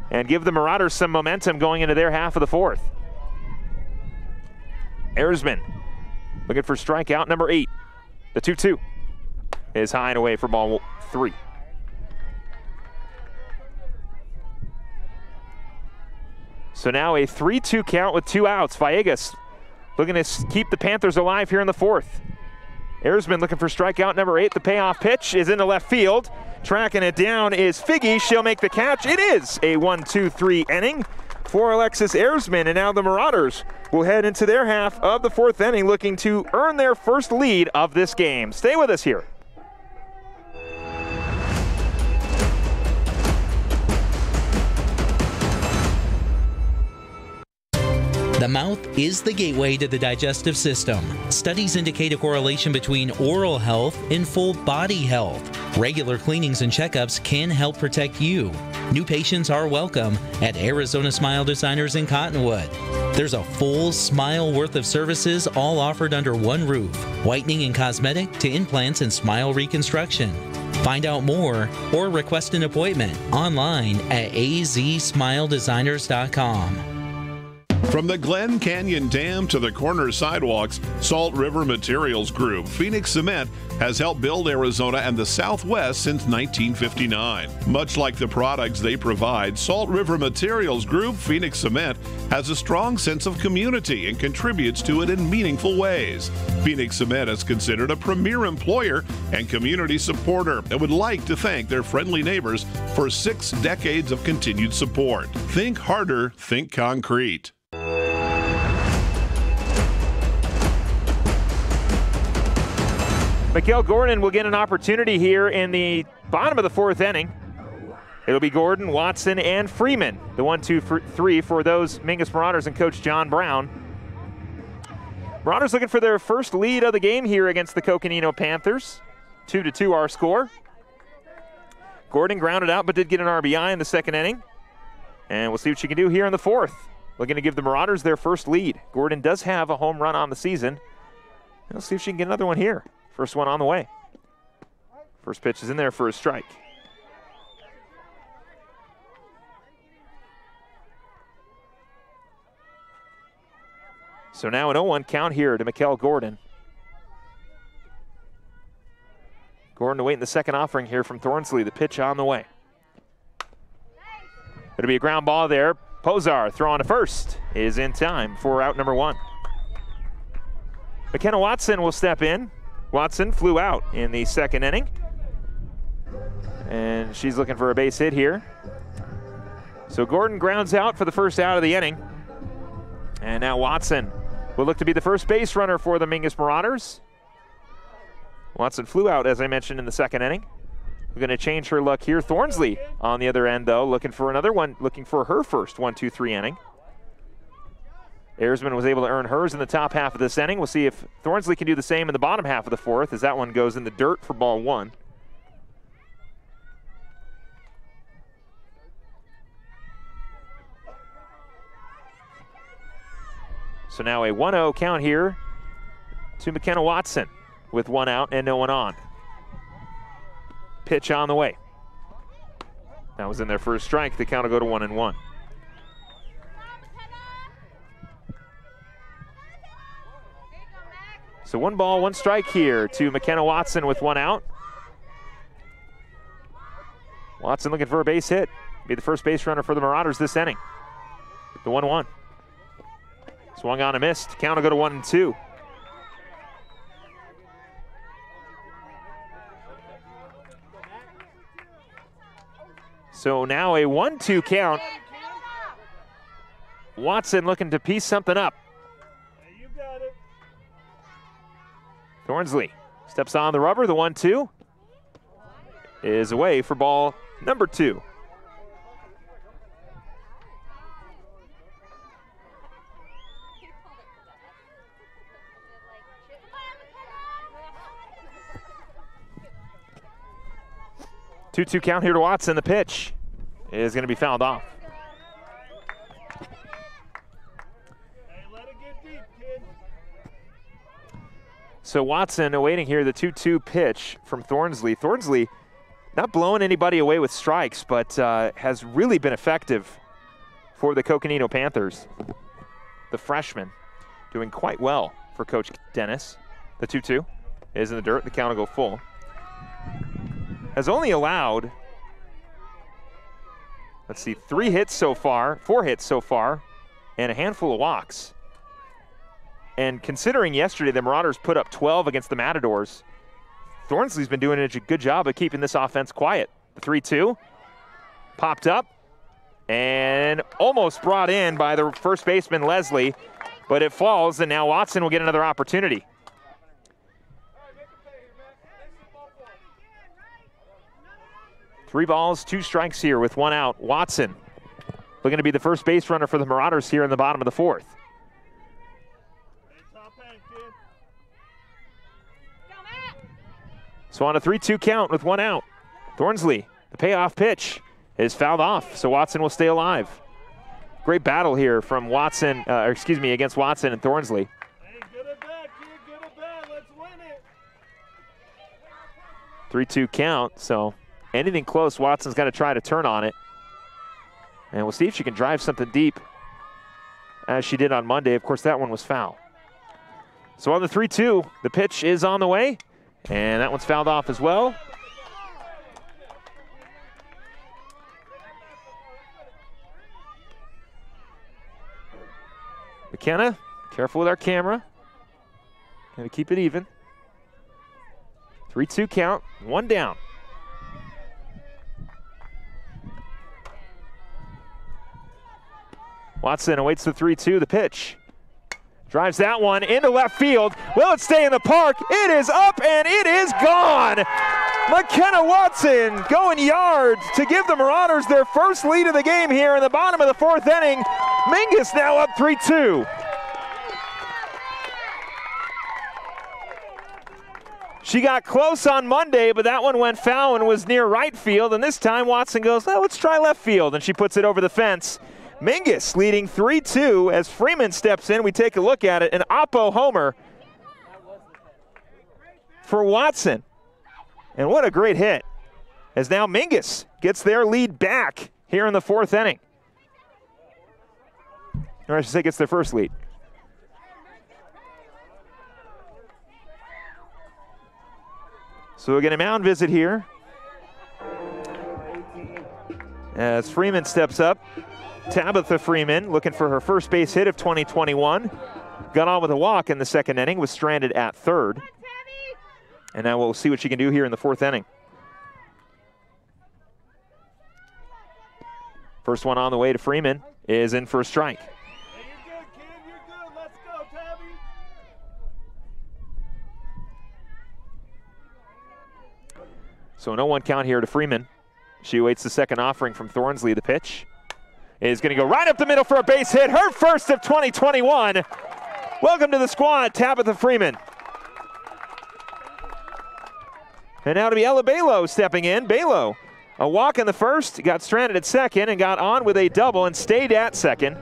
and give the Marauders some momentum going into their half of the fourth. Arizman looking for strikeout number 8. The 2-2 is high and away for ball 3. So now a 3-2 count with 2 outs. Villegas looking to keep the Panthers alive here in the fourth. Arizman looking for strikeout number 8. The payoff pitch is into left field. Tracking it down is Figgy. She'll make the catch. It is a 1-2-3 inning for Alexis Arizman. And now the Marauders will head into their half of the fourth inning looking to earn their first lead of this game. Stay with us here. The mouth is the gateway to the digestive system. Studies indicate a correlation between oral health and full body health. Regular cleanings and checkups can help protect you. New patients are welcome at Arizona Smile Designers in Cottonwood. There's a full smile worth of services all offered under one roof. Whitening and cosmetic to implants and smile reconstruction. Find out more or request an appointment online at azsmiledesigners.com. From the Glen Canyon Dam to the corner sidewalks, Salt River Materials Group, Phoenix Cement, has helped build Arizona and the Southwest since 1959. Much like the products they provide, Salt River Materials Group, Phoenix Cement, has a strong sense of community and contributes to it in meaningful ways. Phoenix Cement is considered a premier employer and community supporter and would like to thank their friendly neighbors for 6 decades of continued support. Think harder, think concrete. Mikhail Gordon will get an opportunity here in the bottom of the fourth inning. It'll be Gordon, Watson, and Freeman, the 1-2-3 for those Mingus Marauders and Coach John Brown. Marauders looking for their first lead of the game here against the Coconino Panthers. 2-2 our score. Gordon grounded out but did get an RBI in the second inning. And we'll see what she can do here in the fourth. Looking to give the Marauders their first lead. Gordon does have a home run on the season. And we'll see if she can get another one here. First one on the way. First pitch is in there for a strike. So now an 0-1 count here to Mikhail Gordon. Gordon to wait in the second offering here from Thornsley. The pitch on the way. It'll be a ground ball there. Pozar throwing to first is in time for out number 1. Mckenna Watson will step in. Watson flew out in the second inning. And she's looking for a base hit here. So Gordon grounds out for the first out of the inning. And now Watson will look to be the first base runner for the Mingus Marauders. Watson flew out, as I mentioned, in the second inning. We're going to change her luck here. Thornsley on the other end, though, looking for another one, looking for her first 1-2-3 inning. Ayersman was able to earn hers in the top half of this inning. We'll see if Thornsley can do the same in the bottom half of the fourth, as that one goes in the dirt for ball one. So now a 1-0 count here to Mckenna Watson with one out and no one on. Pitch on the way. That was in there for a strike. The count will go to 1-1. So 1 ball, 1 strike here to Mckenna Watson with 1 out. Watson looking for a base hit. Be the first base runner for the Marauders this inning. The 1-1. Swung on and missed. Count will go to 1-2. So now a 1-2 count. Watson looking to piece something up. Thornsley steps on the rubber. The 1-2 is away for ball number 2. Two-two count here to Watson. The pitch is going to be fouled off. So Watson awaiting here the 2-2 pitch from Thornsley. Thornsley not blowing anybody away with strikes, but has really been effective for the Coconino Panthers. The freshman doing quite well for Coach Dennis. The 2-2 is in the dirt. The count will go full. Has only allowed, let's see, 4 hits so far, and a handful of walks. And considering yesterday the Marauders put up 12 against the Matadors, Thornsley's been doing a good job of keeping this offense quiet. The 3-2 popped up and almost brought in by the first baseman Leslie, but it falls, and now Watson will get another opportunity. Three balls, 2 strikes here with 1 out. Watson looking to be the first base runner for the Marauders here in the bottom of the 4th. So on a 3-2 count with 1 out. Thornsley, the payoff pitch is fouled off, so Watson will stay alive. Great battle here from Watson, against Watson and Thornsley. Hey, get it back, kid, get it back, let's win it. 3-2 count, so anything close, Watson's got to try to turn on it. And we'll see if she can drive something deep as she did on Monday. Of course, that one was foul. So on the 3-2, the pitch is on the way, and that one's fouled off as well. Mckenna, careful with our camera. Got to keep it even. 3-2 count, 1 down. Watson awaits the 3-2, the pitch. Drives that one into left field. Will it stay in the park? It is up and it is gone. Mckenna Watson going yard to give the Marauders their first lead of the game here in the bottom of the 4th inning. Mingus now up 3-2. She got close on Monday, but that one went foul and was near right field. And this time Watson goes, well, let's try left field. And she puts it over the fence. Mingus leading 3-2 as Freeman steps in. We take a look at it. An Oppo homer for Watson. And what a great hit, as now Mingus gets their lead back here in the 4th inning. Or I should say gets their first lead. So we're getting a mound visit here as Freeman steps up. Tabitha Freeman looking for her first base hit of 2021. Got on with a walk in the 2nd inning, was stranded at 3rd. And now we'll see what she can do here in the 4th inning. First one on the way to Freeman is in for a strike. Hey, you're good, kid, you're good. Let's go, Tabby. So 0-1 count here to Freeman. She awaits the second offering from Thornsley. The pitch is going to go right up the middle for a base hit. Her first of 2021. Welcome to the squad, Tabitha Freeman. And now to be Ella Balo stepping in. Balo, a walk in the first, got stranded at second and got on with a double and stayed at second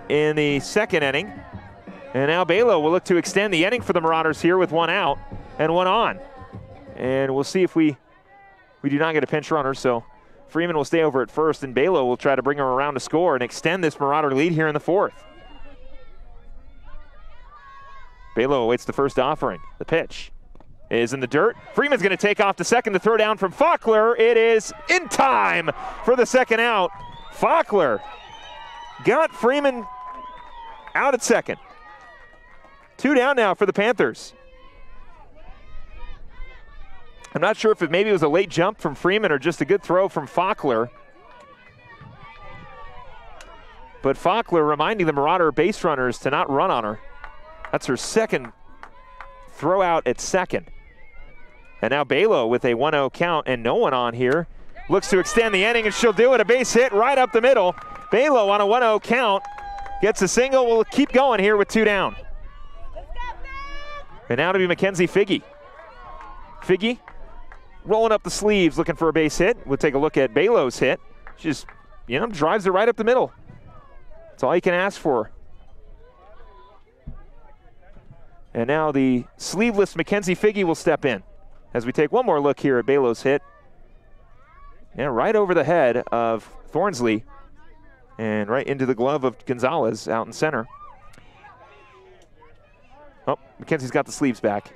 in the second inning. And now Balo will look to extend the inning for the Marauders here with one out and one on. And we'll see if we do not get a pinch runner, so Freeman will stay over at first, and Balo will try to bring her around to score and extend this Marauder lead here in the fourth. Balo awaits the first offering. The pitch is in the dirt. Freeman's going to take off to second to throw down from Faulkner. It is in time for the second out. Faulkner got Freeman out at second. 2 down now for the Panthers. I'm not sure if maybe it was a late jump from Freeman or just a good throw from Faulkner. But Faulkner reminding the Marauder base runners to not run on her. That's her second throw out at second. And now Balo with a 1-0 count and no one on here. Looks to extend the inning, and she'll do it. A base hit right up the middle. Balo on a 1-0 count. Gets a single. We'll keep going here with 2 down. And now to be Mackenzie Figge. Figge rolling up the sleeves, looking for a base hit. We'll take a look at Balo's hit. She just, drives it right up the middle. That's all you can ask for. And now the sleeveless Mackenzie Figge will step in as we take one more look here at Balo's hit. Yeah, right over the head of Thornsley and right into the glove of Gonzalez out in center. Oh, Mackenzie's got the sleeves back.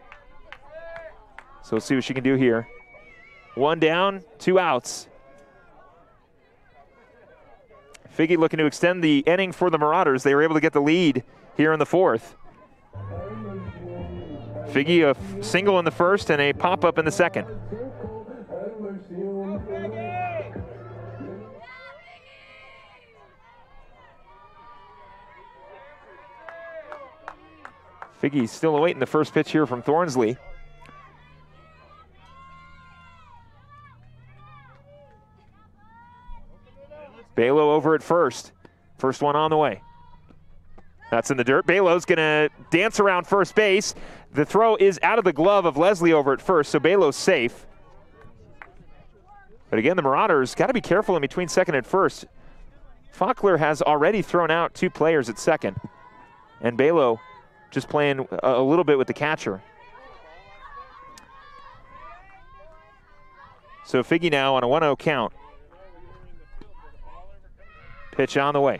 So let's see what she can do here. 1 down, 2 outs. Figge looking to extend the inning for the Marauders. They were able to get the lead here in the fourth. Figge a single in the first and a pop-up in the second. Figge still awaiting the first pitch here from Thornsley. Balo over at first. First one on the way. That's in the dirt. Balo's going to dance around first base. The throw is out of the glove of Leslie over at first, so Balo's safe. But again, the Marauders got to be careful in between second and first. Faulkner has already thrown out 2 players at second, and Balo just playing a little bit with the catcher. So Figge now on a 1-0 count. Pitch on the way.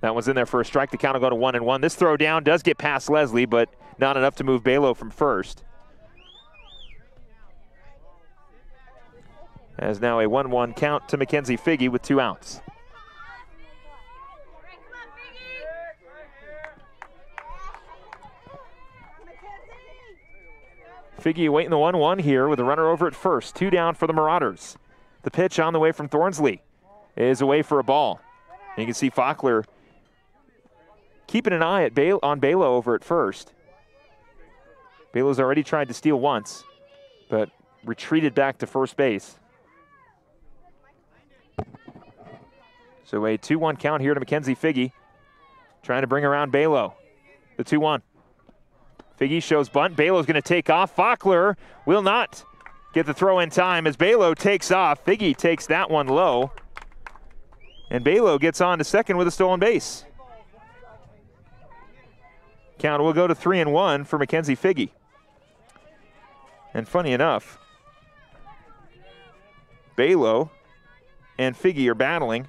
That one's in there for a strike. The count will go to 1-1. This throw down does get past Leslie, but not enough to move Balo from first. As now a 1-1 count to Mackenzie Figge with 2 outs. Figge waiting the 1-1 here with a runner over at first. 2 down for the Marauders. The pitch on the way from Thornsley is away for a ball. And you can see Faulkner keeping an eye on Balo over at first. Balo's already tried to steal once, but retreated back to first base. So a 2-1 count here to Mackenzie Figge, trying to bring around Balo. The 2-1. Figge shows bunt. Balo's going to take off. Faulkner will not get the throw in time as Balo takes off. Figge takes that one low. And Balo gets on to second with a stolen base. Count will go to 3-1 for Mackenzie Figge. And funny enough, Balo and Figge are battling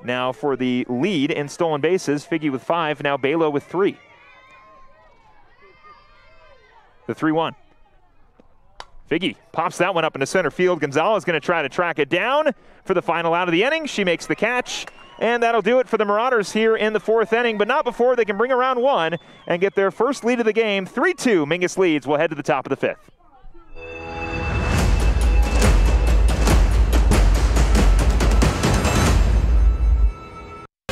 now for the lead in stolen bases. Figge with 5, now Balo with 3. The 3-1. Figge pops that one up into center field. Gonzalez going to try to track it down for the final out of the inning. She makes the catch, and that'll do it for the Marauders here in the 4th inning, but not before they can bring around 1 and get their first lead of the game. 3-2, Mingus leads. We'll head to the top of the 5th.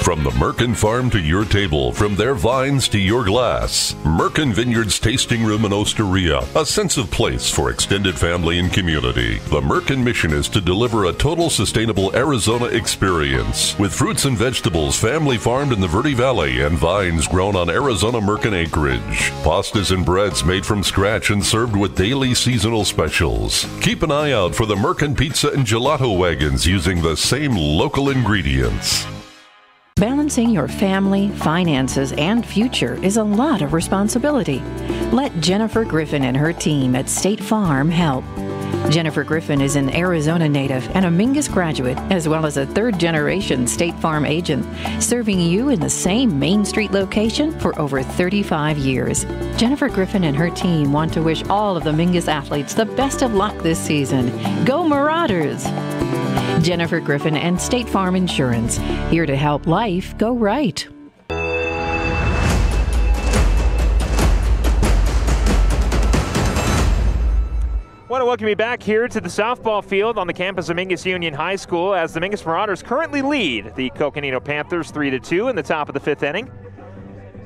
From the Merkin farm to your table, from their vines to your glass, Merkin Vineyards Tasting Room and Osteria, a sense of place for extended family and community. The Merkin mission is to deliver a total sustainable Arizona experience with fruits and vegetables family farmed in the Verde Valley and vines grown on Arizona Merkin acreage. Pastas and breads made from scratch and served with daily seasonal specials. Keep an eye out for the Merkin pizza and gelato wagons using the same local ingredients. Balancing your family, finances, and future is a lot of responsibility. Let Jennifer Griffin and her team at State Farm help. Jennifer Griffin is an Arizona native and a Mingus graduate, as well as a third-generation State Farm agent, serving you in the same Main Street location for over 35 years. Jennifer Griffin and her team want to wish all of the Mingus athletes the best of luck this season. Go Marauders! Jennifer Griffin and State Farm Insurance, here to help life go right. I want to welcome you back here to the softball field on the campus of Mingus Union High School as the Mingus Marauders currently lead the Coconino Panthers 3-2 in the top of the 5th inning.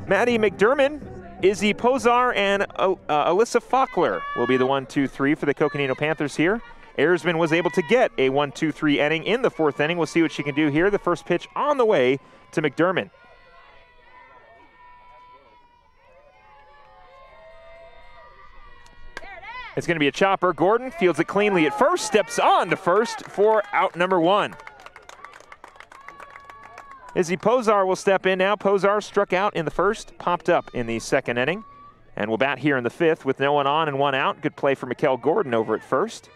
Maddie McDermott, Izzy Pozar, and Alyssa Faulkner will be the 1-2-3 for the Coconino Panthers here. Erzman was able to get a 1-2-3 inning in the 4th inning. We'll see what she can do here. The first pitch on the way to McDermott. It's going to be a chopper. Gordon fields it cleanly at first, steps on to first for out number 1. Izzy Pozar will step in now. Pozar struck out in the 1st, popped up in the 2nd inning, and will bat here in the 5th with no one on and 1 out. Good play for Mikkel Gordon over at first.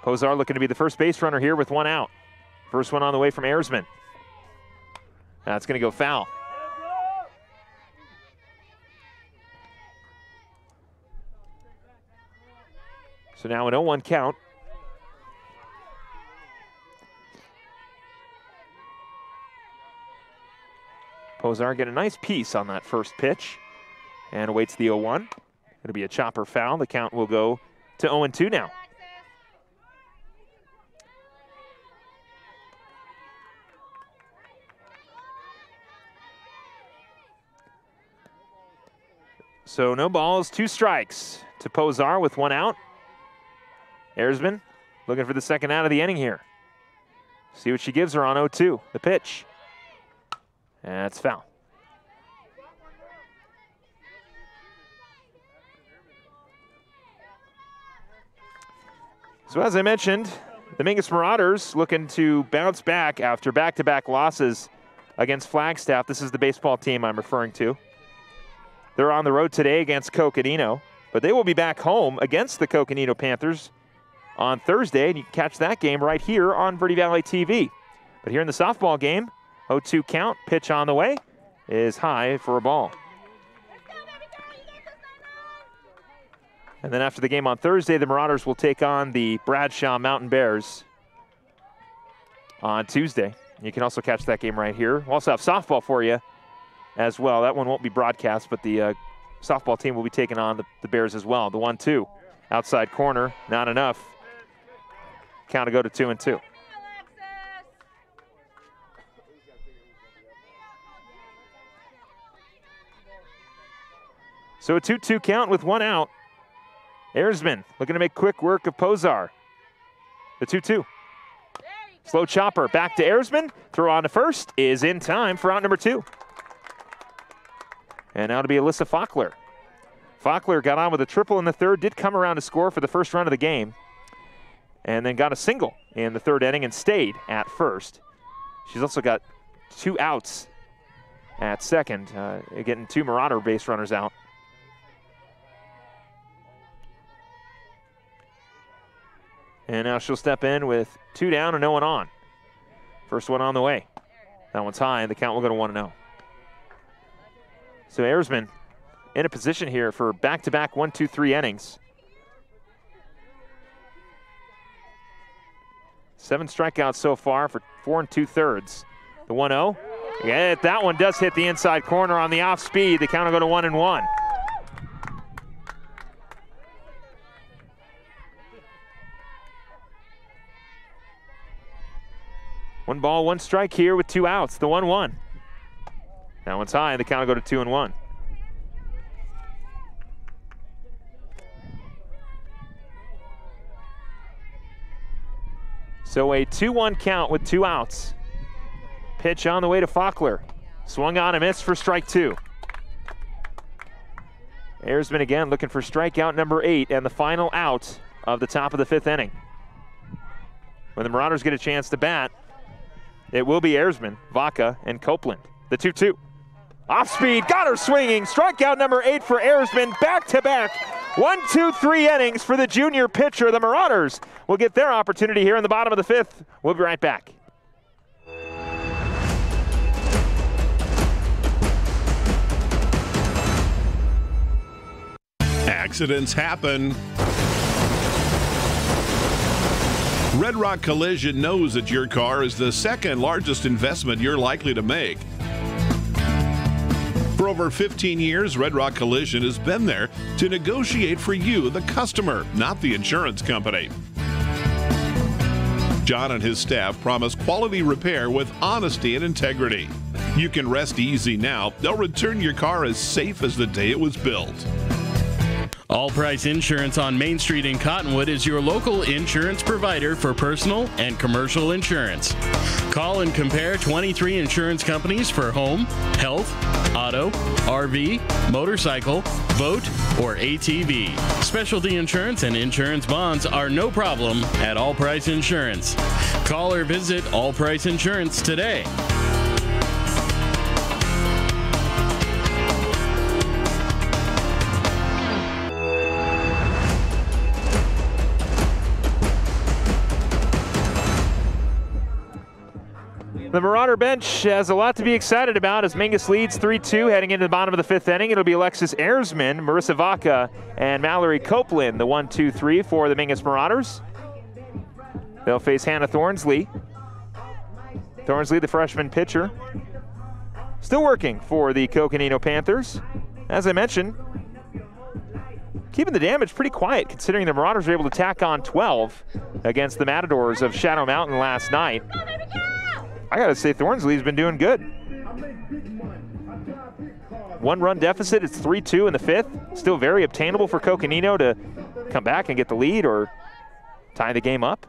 Pozar looking to be the first base runner here with 1 out. First one on the way from Erzman. That's going to go foul. So now an 0-1 count. Pozar get a nice piece on that first pitch and awaits the 0-1. It'll be a chopper foul. The count will go to 0-2 now. So no balls, 2 strikes to Pozar with 1 out. Erzman looking for the 2nd out of the inning here. See what she gives her on 0-2, the pitch. That's foul. So as I mentioned, the Mingus Marauders looking to bounce back after back-to-back losses against Flagstaff. This is the baseball team I'm referring to. They're on the road today against Coconino, but they will be back home against the Coconino Panthers on Thursday, and you can catch that game right here on Verde Valley TV. But here in the softball game, 0-2 count, pitch on the way, is high for a ball. And then after the game on Thursday, the Marauders will take on the Bradshaw Mountain Bears on Tuesday. You can also catch that game right here. We'll also have softball for you as well. That one won't be broadcast, but the softball team will be taking on the Bears as well. The 1-2, outside corner, not enough. Count to go to 2-2. So a 2-2 count with 1 out. Erzman looking to make quick work of Pozar. The 2-2. Slow chopper back to Erzman. Throw on to first is in time for out number 2. And now to be Alyssa Faulkner. Faulkner got on with a triple in the 3rd, did come around to score for the first run of the game, and then got a single in the 3rd inning and stayed at first. She's also got 2 outs at second, getting 2 Marauder base runners out. And now she'll step in with 2 down and no one on. First one on the way. That one's high, and the count will go to 1-0. So Erzman in a position here for back-to-back 1-2-3 innings. 7 strikeouts so far for 4 2/3. The 1-0. Yeah, that one does hit the inside corner on the off speed. The count will go to 1-1. 1 ball, 1 strike here with 2 outs. The 1-1. That one's high, and the count will go to 2-1. So a 2-1 count with 2 outs. Pitch on the way to Faulkner. Swung on and missed for strike 2. Ayersman again looking for strikeout number 8 and the final out of the top of the 5th inning. When the Marauders get a chance to bat, it will be Ayersman, Vaca, and Copeland. The 2-2. Off speed, got her swinging. Strikeout number 8 for Ayersman, back-to-back. 1, 2, 3 innings for the junior pitcher. The Marauders will get their opportunity here in the bottom of the 5th. We'll be right back. Accidents happen. Red Rock Collision knows that your car is the second largest investment you're likely to make. For over 15 years, Red Rock Collision has been there to negotiate for you, the customer, not the insurance company. John and his staff promise quality repair with honesty and integrity. You can rest easy now. They'll return your car as safe as the day it was built. All Price Insurance on Main Street in Cottonwood is your local insurance provider for personal and commercial insurance. Call and compare 23 insurance companies for home, health, auto, RV, motorcycle, boat, or ATV. Specialty insurance and insurance bonds are no problem at All Price Insurance. Call or visit All Price Insurance today. The Marauder bench has a lot to be excited about as Mingus leads 3-2 heading into the bottom of the 5th inning. It'll be Alexis Ayersman, Marissa Vaca, and Mallory Copeland, the 1-2-3 for the Mingus Marauders. They'll face Hannah Thornsley. Thornsley, the freshman pitcher, still working for the Coconino Panthers. As I mentioned, keeping the damage pretty quiet considering the Marauders were able to tack on 12 against the Matadors of Shadow Mountain last night. I gotta say, Thornsley's been doing good. 1-run deficit, it's 3-2 in the 5th. Still very obtainable for Coconino to come back and get the lead or tie the game up.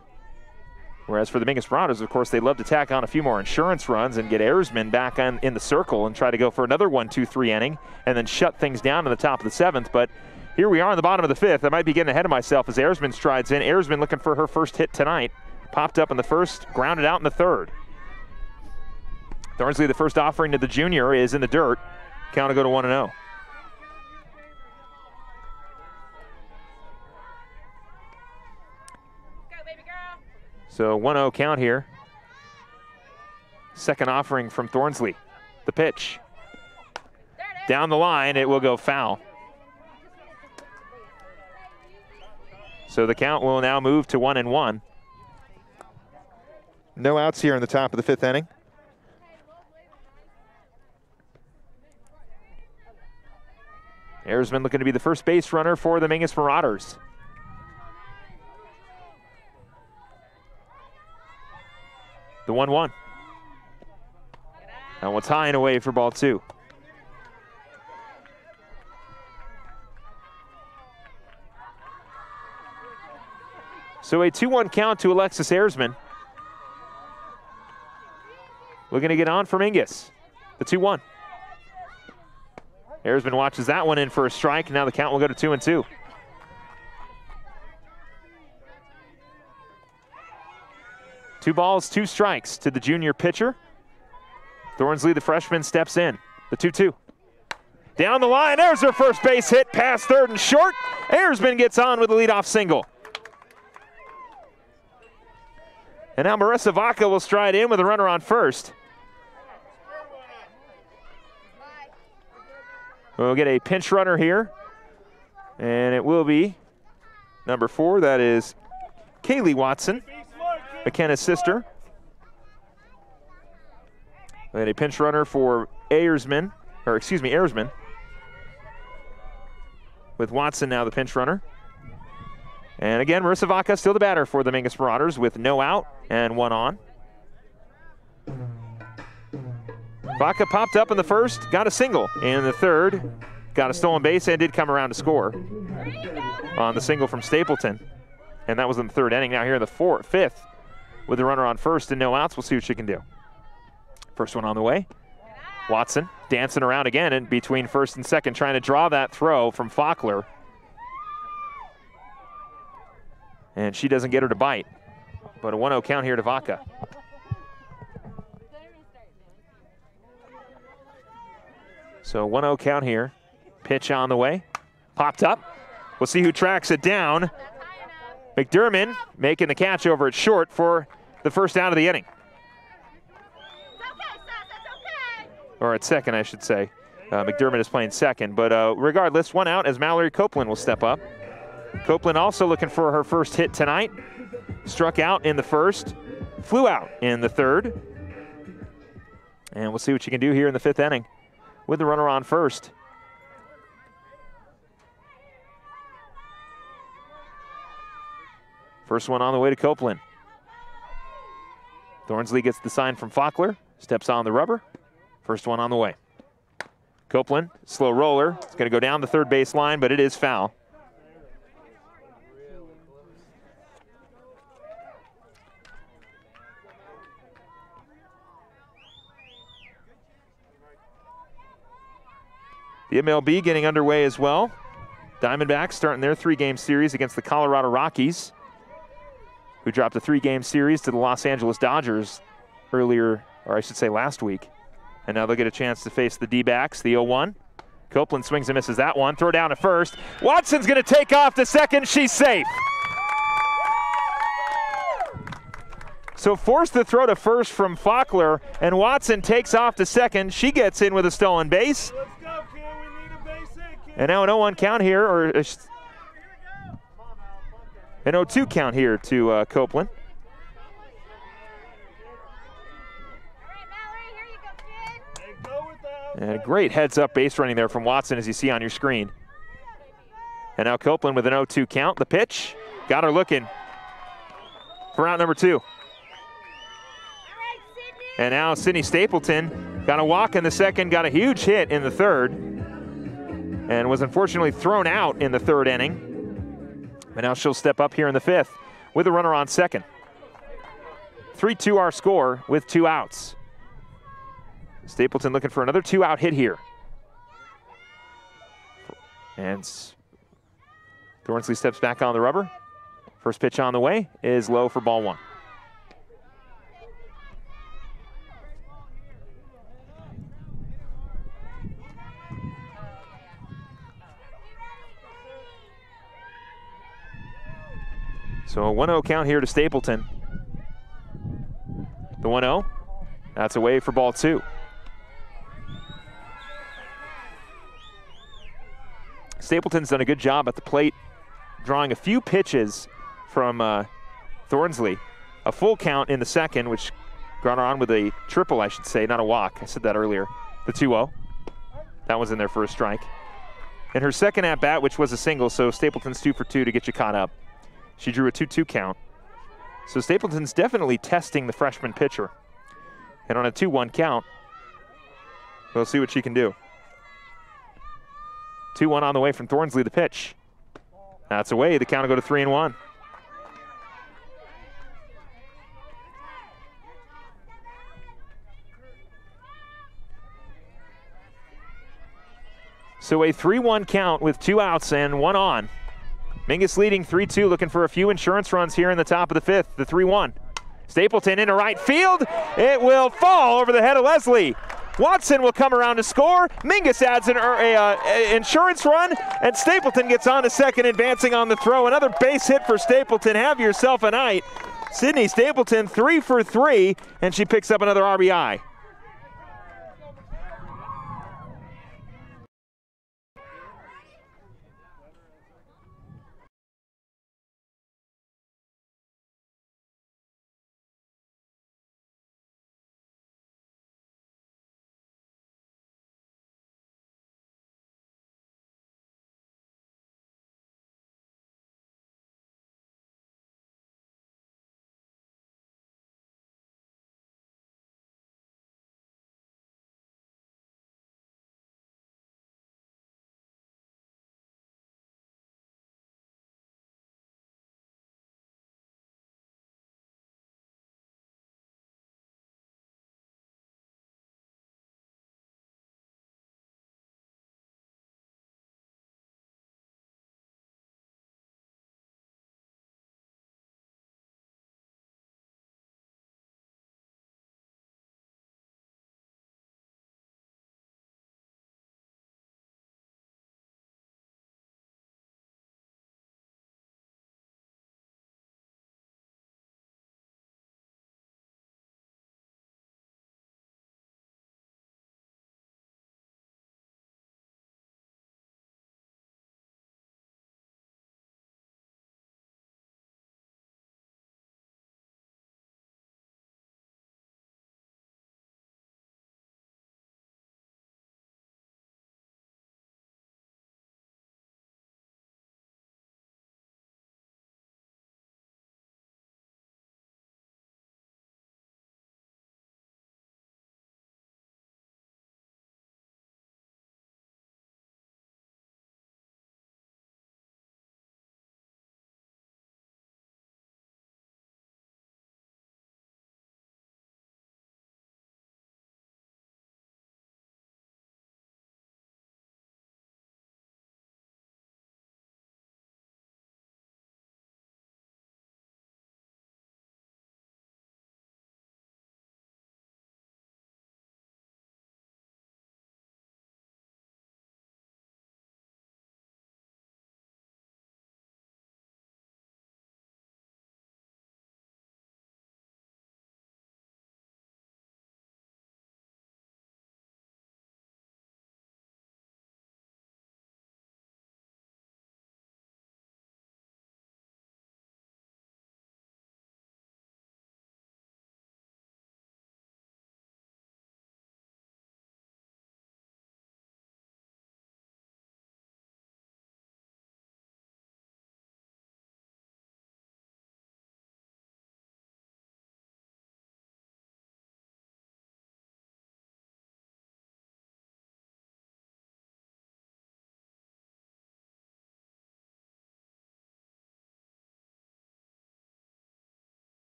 Whereas for the Mingus Marauders, of course, they'd love to tack on a few more insurance runs and get Ayersman back in the circle and try to go for another 1-2-3 inning and then shut things down in the top of the 7th. But here we are in the bottom of the 5th. I might be getting ahead of myself as Ayersman strides in. Ayersman looking for her first hit tonight. Popped up in the 1st, grounded out in the 3rd. Thornsley, the first offering to the junior, is in the dirt. Count to go to 1-0. So 1-0 count here. Second offering from Thornsley. The pitch. Down the line, it will go foul. So the count will now move to 1-1. No outs here in the top of the 5th inning. Ayersman looking to be the first base runner for the Mingus Marauders. The 1-1. That one's high and away for ball 2. So a 2-1 count to Alexis Ayersman. Looking to get on for Mingus. The 2-1. Ayersman watches that one in for a strike. Now the count will go to 2-2. Two balls, 2 strikes to the junior pitcher. Thornsley, the freshman, steps in. The 2-2. Down the line, there's her first base hit, past third and short. Ayersman gets on with a leadoff single. And now Marissa Vaca will stride in with a runner on first. We'll get a pinch runner here, and it will be number 4. That is Kaylee Watson, Mckenna's sister. We had a pinch runner for Ayersman, with Watson now the pinch runner. And again, Marissa Vaca still the batter for the Mingus Marauders with no out and 1 on. Vaca popped up in the first, got a single. In the third, got a stolen base and did come around to score on the single from Stapleton. And that was in the third inning. Now here in the fifth with the runner on first and no outs. We'll see what she can do. First one on the way. Watson dancing around again in between first and second, trying to draw that throw from Faulkner. And she doesn't get her to bite. But a 1-0 count here to Vaca. So 1-0 count here. Pitch on the way. Popped up. We'll see who tracks it down. McDermott making the catch over at short for the first out of the inning. Or at second, I should say. McDermott is playing second. But regardless, one out as Mallory Copeland will step up. Copeland also looking for her first hit tonight. Struck out in the first, flew out in the third. And we'll see what she can do here in the fifth inning with the runner on first. First one on the way to Copeland. Thornsley gets the sign from Faulkner, steps on the rubber. First one on the way. Copeland, slow roller. It's going to go down the third base line, but it is foul. The MLB getting underway as well. Diamondbacks starting their three-game series against the Colorado Rockies, who dropped a three-game series to the Los Angeles Dodgers earlier, or I should say last week. And now they'll get a chance to face the D-backs, the 0-1. Copeland swings and misses that one. Throw down to first. Watson's going to take off to second. She's safe. So forced the throw to first from Faulkner, and Watson takes off to second. She gets in with a stolen base. Let's go, kid. We need a base hit, kid. And now an 0-1 count here, or an 0-2 count here to Copeland. And a great heads-up base running there from Watson, as you see on your screen. And now Copeland with an 0-2 count. The pitch got her looking for out number 2. And now Sydney Stapleton got a walk in the second, got a huge hit in the third, and was unfortunately thrown out in the third inning. But now she'll step up here in the fifth with a runner on second. 3-2 our score with 2 outs. Stapleton looking for another 2-out hit here. And Thornsley steps back on the rubber. First pitch on the way is low for ball 1. So a 1-0 count here to Stapleton. The 1-0, that's away for ball 2. Stapleton's done a good job at the plate, drawing a few pitches from Thornsley. A full count in the second, which got her on with a triple, I should say, not a walk. I said that earlier. The 2-0. That was in their first strike. And her second at-bat, which was a single, so Stapleton's 2 for 2 to get you caught up. She drew a 2-2 count. So Stapleton's definitely testing the freshman pitcher. And on a 2-1 count, we'll see what she can do. 2-1 on the way from Thornsley, the pitch. That's away. The count will go to 3-1. So a 3-1 count with 2 outs and 1 on. Mingus leading 3-2, looking for a few insurance runs here in the top of the fifth. The 3-1. Stapleton into right field. It will fall over the head of Leslie. Watson will come around to score. Mingus adds an insurance run, and Stapleton gets on to second, advancing on the throw. Another base hit for Stapleton. Have yourself a night. Sydney Stapleton 3 for 3, and she picks up another RBI.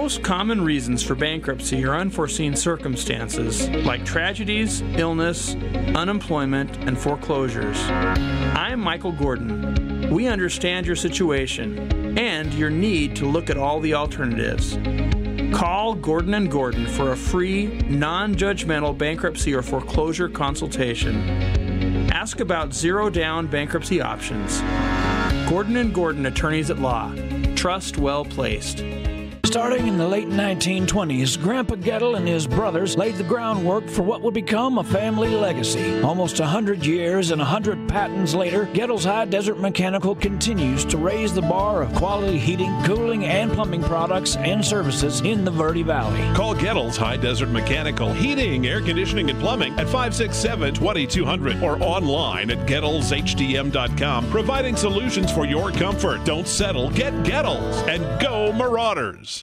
most common reasons for bankruptcy are unforeseen circumstances like tragedies, illness, unemployment, and foreclosures. I'm Michael Gordon. We understand your situation and your need to look at all the alternatives. Call Gordon & Gordon for a free, non-judgmental bankruptcy or foreclosure consultation. Ask about zero-down bankruptcy options. Gordon & Gordon, attorneys at law. Trust well placed. Starting in the late 1920s, Grandpa Gettle and his brothers laid the groundwork for what would become a family legacy. Almost 100 years and 100 patents later, Gettle's High Desert Mechanical continues to raise the bar of quality heating, cooling, and plumbing products and services in the Verde Valley. Call Gettle's High Desert Mechanical Heating, Air Conditioning, and Plumbing at 567-2200 or online at GettlesHDM.com, providing solutions for your comfort. Don't settle. Get Gettles and go Marauders.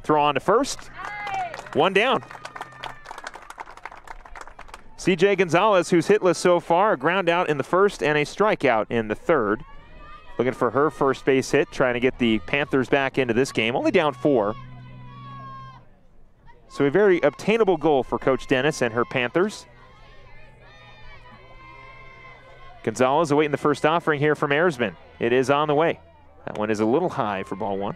Throw on to first. One down. CJ Gonzalez, who's hitless so far, a ground out in the first and a strikeout in the third. Looking for her first base hit, trying to get the Panthers back into this game. Only down 4. So a very obtainable goal for Coach Dennis and her Panthers. Gonzalez awaiting the first offering here from Ayersman. It is on the way. That one is a little high for ball 1.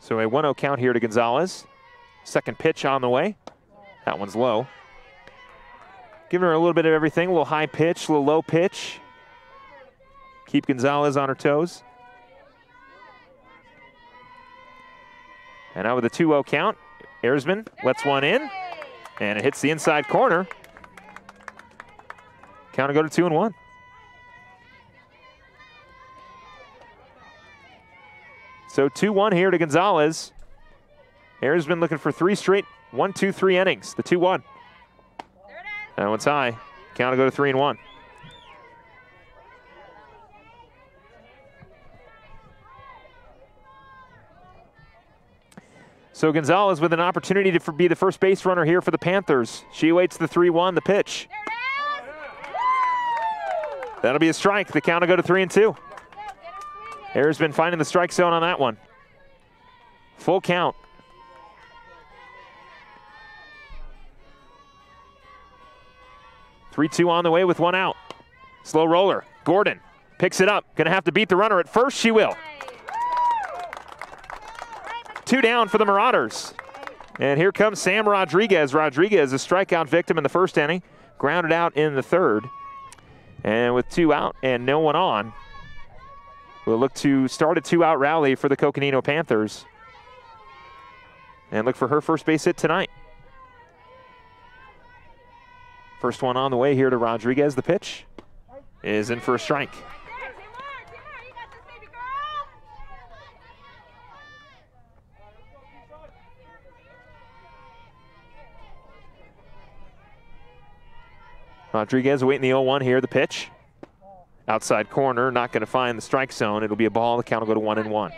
So a 1-0 count here to Gonzalez. Second pitch on the way. That one's low. Giving her a little bit of everything. A little high pitch, a little low pitch. Keep Gonzalez on her toes. And now with a 2-0 count, Ayersman lets one in. And it hits the inside corner. Count will go to 2-1. So 2-1 here to Gonzalez. Ayersman looking for 3 straight 1-2-3 innings. The 2-1. That one's high. Count will go to 3-1. So Gonzalez with an opportunity to be the first base runner here for the Panthers. She awaits the 3-1, the pitch. That'll be a strike. The count will go to 3-2. Ayersman finding the strike zone on that one. Full count. Three-2 on the way with 1 out. Slow roller. Gordon picks it up. Gonna have to beat the runner at first. She will. 2 down for the Marauders. And here comes Sam Rodriguez. Rodriguez, a strikeout victim in the first inning. Grounded out in the third. And with 2 out and no one on, we'll look to start a 2-out rally for the Coconino Panthers. And look for her first base hit tonight. First one on the way here to Rodriguez. The pitch is in for a strike. Rodriguez awaiting the 0-1 here. The pitch. Outside corner, not going to find the strike zone. It'll be a ball. The count will go to 1-1.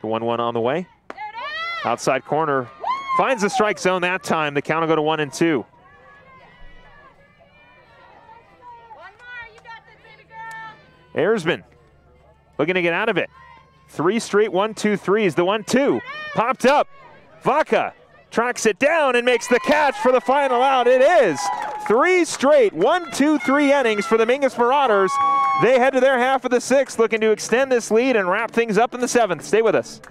The 1-1 on the way. Outside corner. Finds the strike zone that time. The count will go to 1-2. Erzman looking to get out of it. 3 straight 1-2-3s. The 1-2 popped up. Vaca tracks it down and makes the catch for the final out. It is 3 straight 1-2-3 innings for the Mingus Marauders. They head to their half of the 6th, looking to extend this lead and wrap things up in the 7th. Stay with us.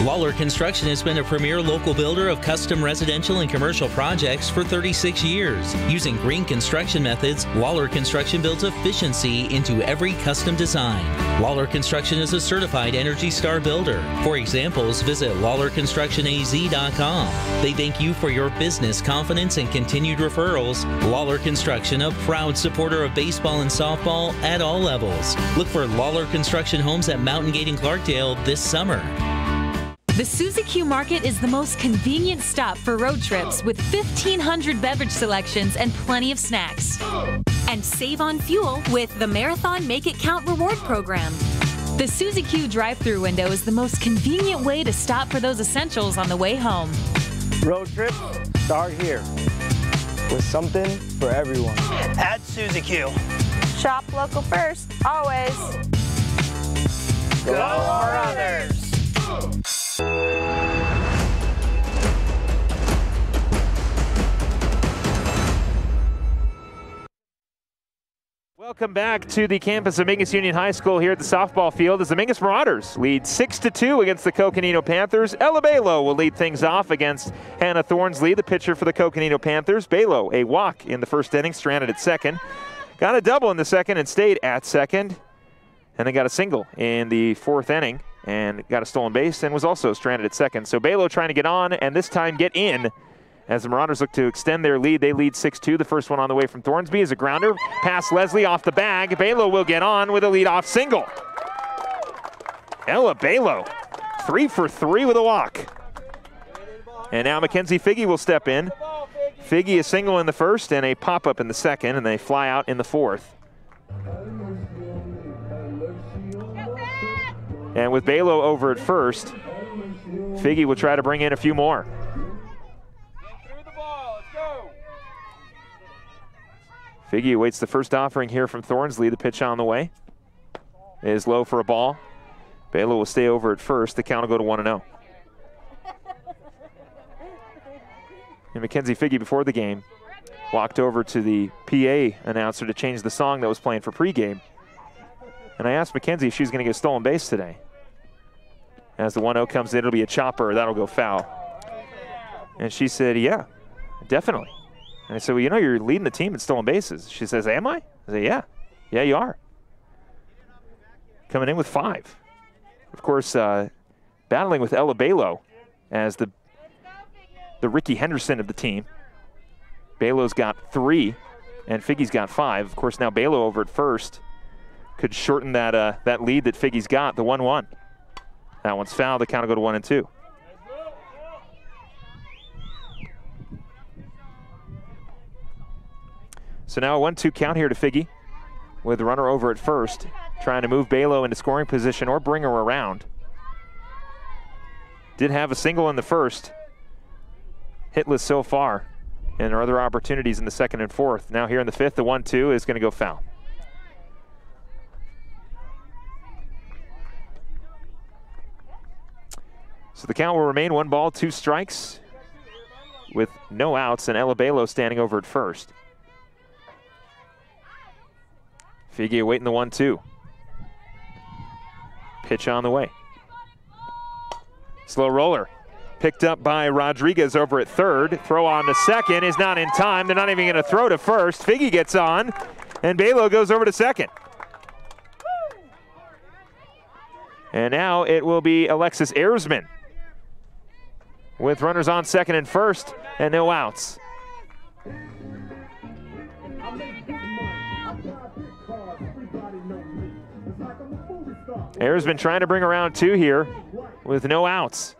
Waller Construction has been a premier local builder of custom residential and commercial projects for 36 years. Using green construction methods, Waller Construction builds efficiency into every custom design. Waller Construction is a certified Energy Star builder. For examples, visit wallerconstructionaz.com. They thank you for your business confidence and continued referrals. Waller Construction, a proud supporter of baseball and softball at all levels. Look for Waller Construction homes at Mountain Gate and Clarkdale this summer. The Suzy Q Market is the most convenient stop for road trips with 1,500 beverage selections and plenty of snacks. And save on fuel with the Marathon Make It Count reward program. The Suzy Q drive-thru window is the most convenient way to stop for those essentials on the way home. Road trips start here with something for everyone. At Suzy Q. Shop local first, always. Go Marauders! Welcome back to the campus of Mingus Union High School here at the softball field as the Mingus Marauders lead 6-2 against the Coconino Panthers. Ella Balo will lead things off against Hannah Thornsley, the pitcher for the Coconino Panthers. Balo, a walk in the first inning, stranded at second. Got a double in the second and stayed at second. And then got a single in the 4th inning and got a stolen base and was also stranded at second. So Balo trying to get on and this time get in as the Marauders look to extend their lead. They lead 6-2. The first one on the way from Thornsby is a grounder. Pass Leslie off the bag. Balo will get on with a leadoff single. Ella Balo, 3 for 3 with a walk. And now Mackenzie Figge will step in. Figge a single in the first and a pop-up in the second, and they fly out in the 4th. And with Balo over at first, Figge will try to bring in a few more. Figge awaits the first offering here from Thornsley. The pitch on the way is low for a ball. Balo will stay over at first. The count will go to 1-0. And Mackenzie Figge before the game walked over to the PA announcer to change the song that was playing for pregame. And I asked Mackenzie if she's going to get a stolen base today. As the 1-0 comes in, it'll be a chopper. That'll go foul. And she said, yeah, definitely. And I said, well, you know, you're leading the team in stolen bases. She says, am I? I said, yeah. Yeah, you are. Coming in with 5. Of course, battling with Ella Balo as the Ricky Henderson of the team. Balo's got 3, and Figge's got 5. Of course, now Balo over at first could shorten that that lead that Figge's got, the 1-1. That one's foul. The count will go to 1-2. So now a 1-2 count here to Figge with the runner over at first, trying to move Balo into scoring position or bring her around. Did have a single in the first. Hitless so far. And there are other opportunities in the 2nd and 4th. Now here in the 5th, the 1-2 is going to go foul. So the count will remain 1 ball, 2 strikes with no outs, and Ella Balo standing over at first. Figge awaiting the 1-2. Pitch on the way. Slow roller. Picked up by Rodriguez over at third. Throw on to second is not in time. They're not even going to throw to first. Figge gets on, and Balo goes over to second. And now it will be Alexis Erzman with runners on second and first and no outs. Erzman trying to bring around 2 here with no outs.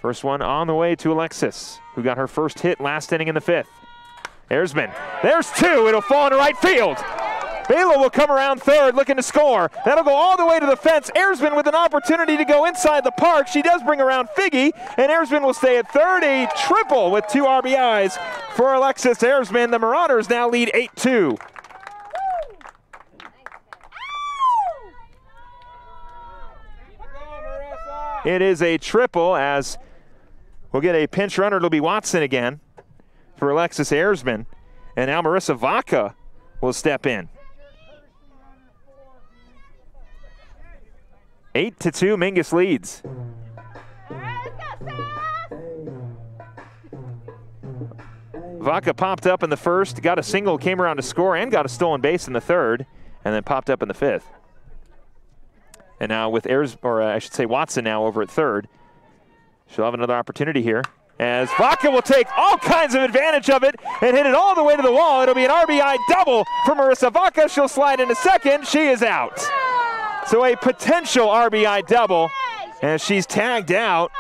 First one on the way to Alexis, who got her first hit last inning in the 5th. Erzman, there's 2, it'll fall into right field. Bela will come around third looking to score. That'll go all the way to the fence. Erzman with an opportunity to go inside the park. She does bring around Figgy, and Erzman will stay at third. A triple with 2 RBIs for Alexis Erzman. The Marauders now lead 8-2. It is a triple as we'll get a pinch runner. It'll be Watson again for Alexis Erzman. And now Marissa Vaca will step in. 8-2, Mingus leads. Vaca popped up in the 1st, got a single, came around to score, and got a stolen base in the 3rd, and then popped up in the 5th. And now with Watson now over at 3rd. She'll have another opportunity here, as Vaca will take all kinds of advantage of it and hit it all the way to the wall. It'll be an RBI double for Marissa Vaca. She'll slide into 2nd. She is out. So a potential RBI double, and she's tagged out.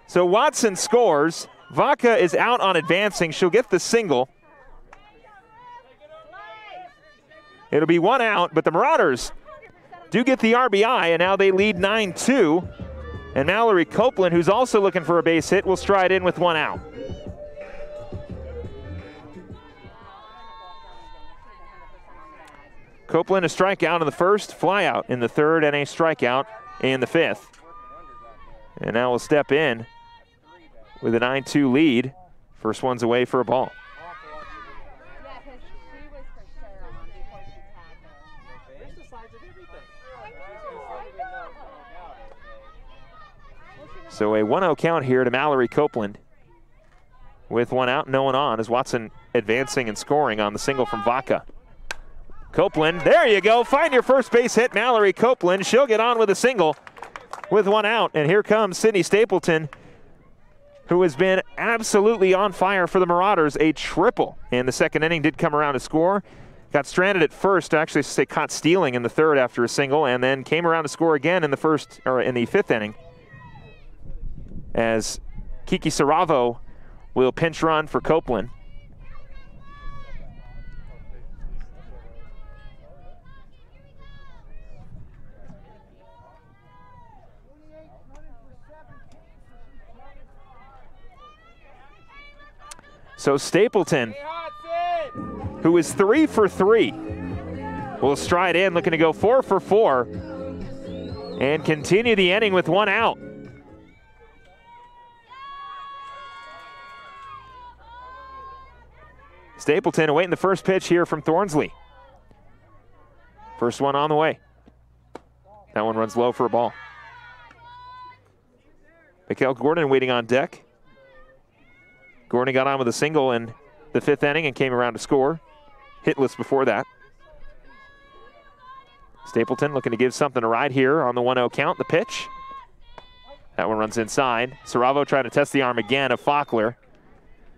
So Watson scores. Vaca is out on advancing. She'll get the single. It'll be 1 out, but the Marauders do get the RBI, and now they lead 9-2. And Mallory Copeland, who's also looking for a base hit, will stride in with 1 out. Copeland a strikeout in the 1st, flyout in the 3rd, and a strikeout in the 5th. And now we'll step in with a 9-2 lead. First one's away for a ball. So a 1-0 count here to Mallory Copeland with 1 out, no one on, as Watson advancing and scoring on the single from Vaca. Copeland, there you go, find your first base hit, Mallory Copeland. She'll get on with a single with 1 out, and here comes Sydney Stapleton, who has been absolutely on fire for the Marauders. A triple in the 2nd inning, did come around to score. Got stranded at 1st, actually caught stealing in the 3rd after a single, and then came around to score again in the 5th inning. As Kiki Saravo will pinch run for Copeland. So Stapleton, who is 3 for 3, will stride in, looking to go 4 for 4 and continue the inning with 1 out. Stapleton awaiting the first pitch here from Thornsley. First one on the way. That one runs low for a ball. Mikhail Gordon waiting on deck. Gordon got on with a single in the 5th inning and came around to score. Hitless before that. Stapleton looking to give something a ride here on the 1-0 count. The pitch. That one runs inside. Saravo trying to test the arm again of Faulkner.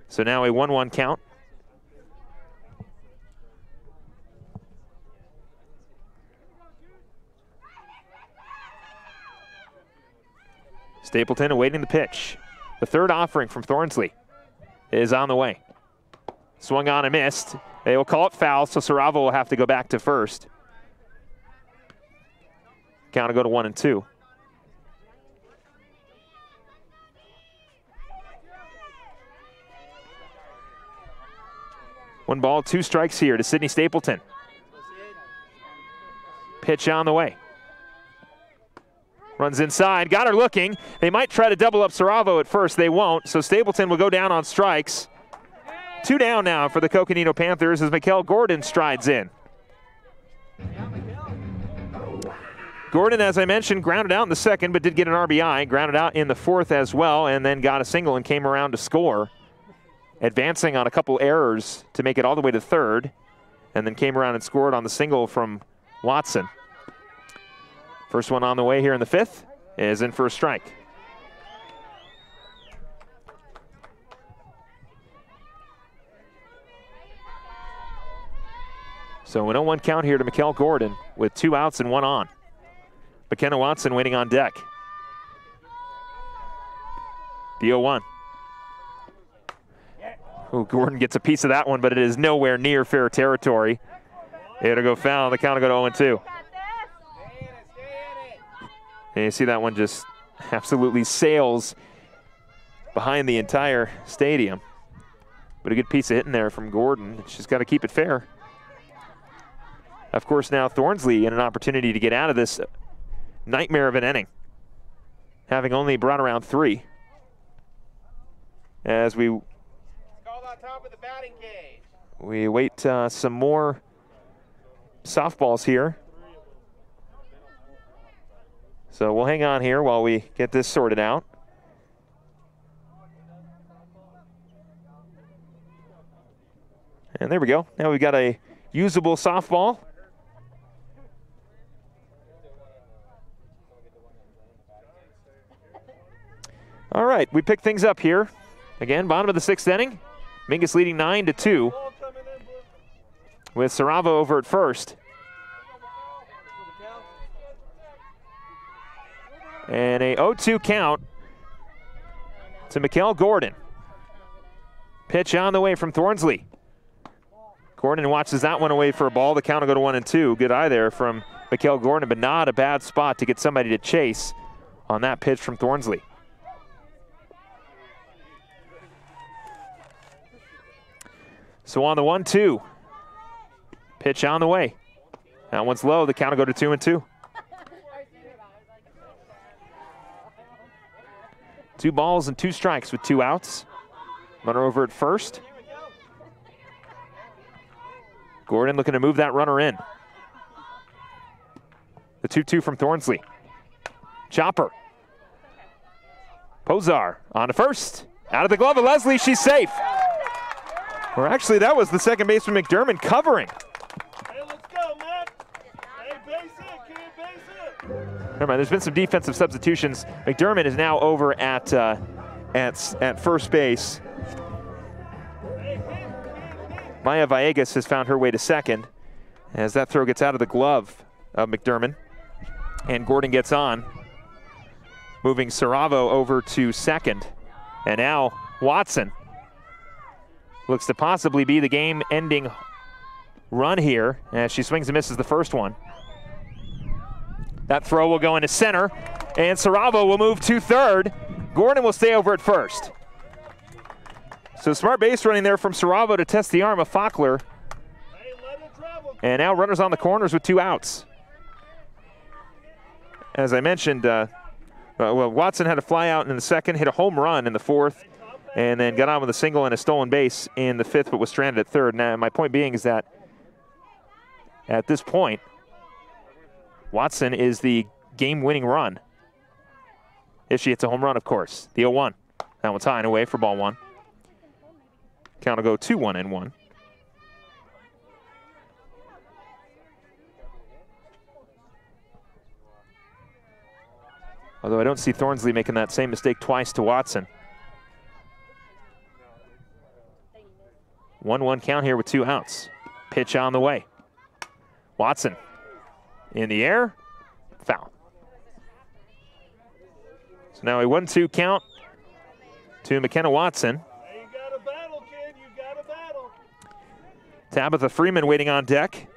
So now a 1-1 count. Stapleton awaiting the pitch. The 3rd offering from Thornsley is on the way. Swung on and missed. They will call it foul, so Saravo will have to go back to 1st. Count will go to 1-2. One ball, 2 strikes here to Sydney Stapleton. Pitch on the way. Runs inside, got her looking. They might try to double up Saravo at 1st. They won't, so Stapleton will go down on strikes. 2 down now for the Coconino Panthers as Mikhail Gordon strides in. Gordon, as I mentioned, grounded out in the 2nd, but did get an RBI. Grounded out in the 4th as well, and then got a single and came around to score. Advancing on a couple errors to make it all the way to 3rd, and then came around and scored on the single from Watson. First one on the way here in the 5th is in for a strike. So an 0-1 count here to Mikhail Gordon with 2 outs and 1 on. Mckenna Watson waiting on deck. The 0-1. Ooh, Gordon gets a piece of that one, but it is nowhere near fair territory. It'll go foul. The count will go to 0-2. And you see that one just absolutely sails behind the entire stadium. But a good piece of hitting there from Gordon. She's got to keep it fair. Of course, now Thornsley in an opportunity to get out of this nightmare of an inning, having only brought around 3. As we wait some more softballs here. So we'll hang on here while we get this sorted out. And there we go. Now we've got a usable softball. All right, we pick things up here. Again, bottom of the 6th inning. Mingus leading 9-2 with Saravo over at first. And a 0-2 count to Mikkel Gordon. Pitch on the way from Thornsley. Gordon watches that one away for a ball. The count will go to 1-2. Good eye there from Mikkel Gordon, but not a bad spot to get somebody to chase on that pitch from Thornsley. So on the 1-2, pitch on the way. That one's low. The count will go to 2-2. 2 balls and 2 strikes with 2 outs. Runner over at first. Gordon looking to move that runner in. The 2-2 from Thornsley. Chopper. Pozar on to first. Out of the glove of Leslie, she's safe. Or actually, that was the second baseman McDermott covering. Hey, let's go, Matt. Hey, base it, kid, base it. Never mind, there's been some defensive substitutions. McDermott is now over at first base. Maya Villegas has found her way to second as that throw gets out of the glove of McDermott. And Gordon gets on, moving Saravo over to second. And now Watson looks to possibly be the game-ending run here as she swings and misses the first one. That throw will go into center, and Saravo will move to third. Gordon will stay over at first. So smart base running there from Saravo to test the arm of Fackler. And now runners on the corners with 2 outs. As I mentioned, Watson had a fly out in the second, hit a home run in the 4th, and then got on with a single and a stolen base in the 5th, but was stranded at 3rd. Now, my point being is that at this point, Watson is the game-winning run. If she hits a home run, of course. The 0-1. That one's high and away for ball 1. Count will go 2-1-1. Although I don't see Thornsley making that same mistake twice to Watson. 1-1 count here with 2 outs. Pitch on the way. Watson in the air, foul. So now a 1-2 count to Mckenna Watson. Hey, you got a battle, kid. You got a battle. Tabitha Freeman waiting on deck.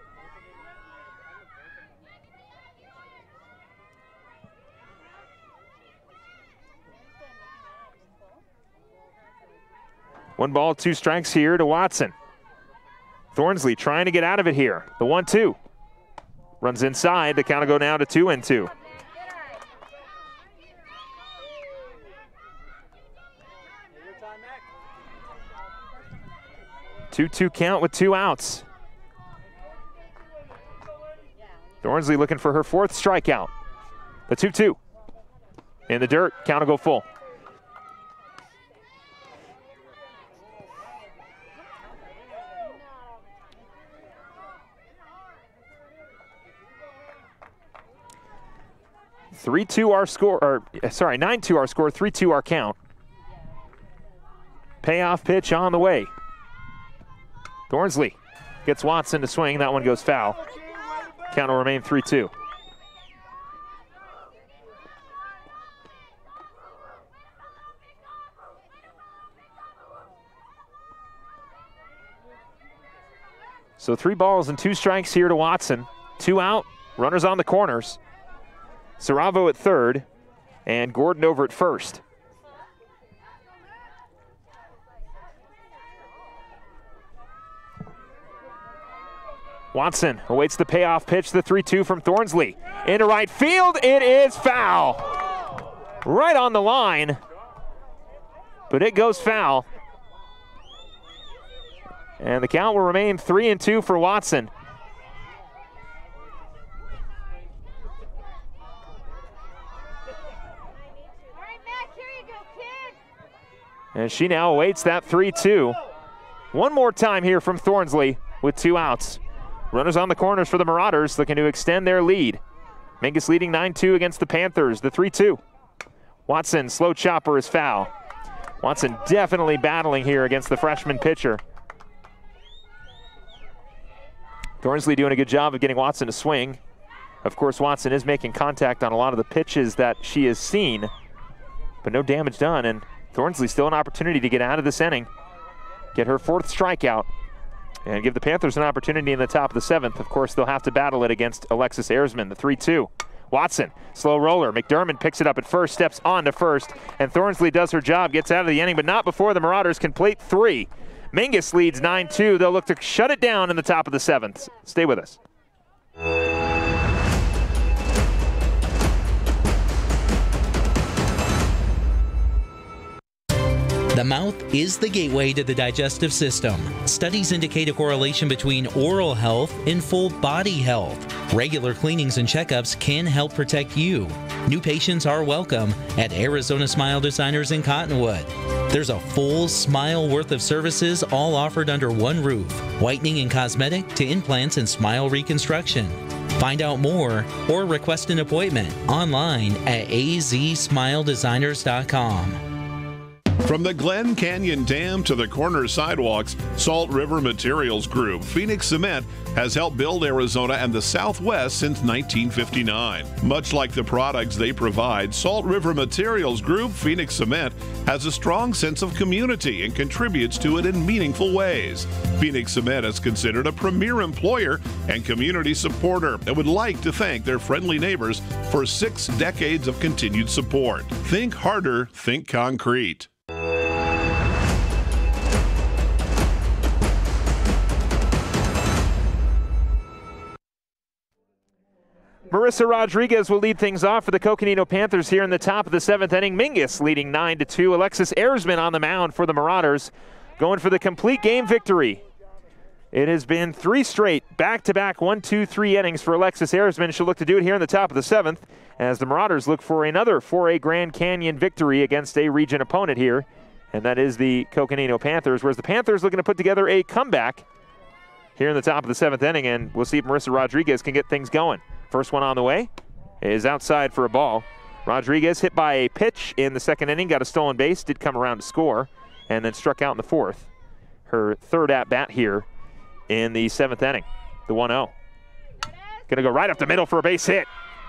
One ball, 2 strikes here to Watson. Thornsley trying to get out of it here. The 1-2. Runs inside. The count will go now to 2-2. Two count with 2 outs. Thornsley looking for her 4th strikeout. The 2-2. In the dirt, count will go full. Our score, or sorry, 9-2 our score, 3-2 our count. Payoff pitch on the way. Thornsley gets Watson to swing. That one goes foul. Count will remain 3-2. So 3 balls and 2 strikes here to Watson. 2 out, runners on the corners. Saravo at third, and Gordon over at first. Watson awaits the payoff pitch, the 3-2 from Thornsley. Into right field, it is foul. Right on the line, but it goes foul. And the count will remain 3-2 for Watson. And she now awaits that 3-2. One more time here from Thornsley with 2 outs. Runners on the corners for the Marauders, looking to extend their lead. Mingus leading 9-2 against the Panthers, the 3-2. Watson, slow chopper is foul. Watson definitely battling here against the freshman pitcher. Thornsley doing a good job of getting Watson to swing. Of course, Watson is making contact on a lot of the pitches that she has seen, but no damage done, and Thornsley still an opportunity to get out of this inning, get her 4th strikeout, and give the Panthers an opportunity in the top of the 7th. Of course, they'll have to battle it against Alexis Erzman, the 3-2. Watson, slow roller. McDermott picks it up at first, steps on to first, and Thornsley does her job, gets out of the inning, but not before the Marauders can plate 3. Mingus leads 9-2. They'll look to shut it down in the top of the 7th. Stay with us. The mouth is the gateway to the digestive system. Studies indicate a correlation between oral health and full body health. Regular cleanings and checkups can help protect you. New patients are welcome at Arizona Smile Designers in Cottonwood. There's a full smile worth of services all offered under one roof. Whitening and cosmetic to implants and smile reconstruction. Find out more or request an appointment online at azsmiledesigners.com. From the Glen Canyon Dam to the corner sidewalks, Salt River Materials Group, Phoenix Cement, has helped build Arizona and the Southwest since 1959. Much like the products they provide, Salt River Materials Group, Phoenix Cement, has a strong sense of community and contributes to it in meaningful ways. Phoenix Cement is considered a premier employer and community supporter and would like to thank their friendly neighbors for 6 decades of continued support. Think harder, think concrete. Marissa Rodriguez will lead things off for the Coconino Panthers here in the top of the 7th inning. Mingus leading 9-2. Alexis Erzman on the mound for the Marauders, going for the complete game victory. It has been 3 straight back-to-back 1-2-3 innings for Alexis Erzman. She'll look to do it here in the top of the 7th as the Marauders look for another 4A Grand Canyon victory against a region opponent here, and that is the Coconino Panthers, whereas the Panthers looking to put together a comeback here in the top of the 7th inning, and we'll see if Marissa Rodriguez can get things going. First one on the way is outside for a ball. Rodriguez hit by a pitch in the 2nd inning, got a stolen base, did come around to score, and then struck out in the 4th. Her 3rd at-bat here in the 7th inning, the 1-0. Gonna go right up the middle for a base hit.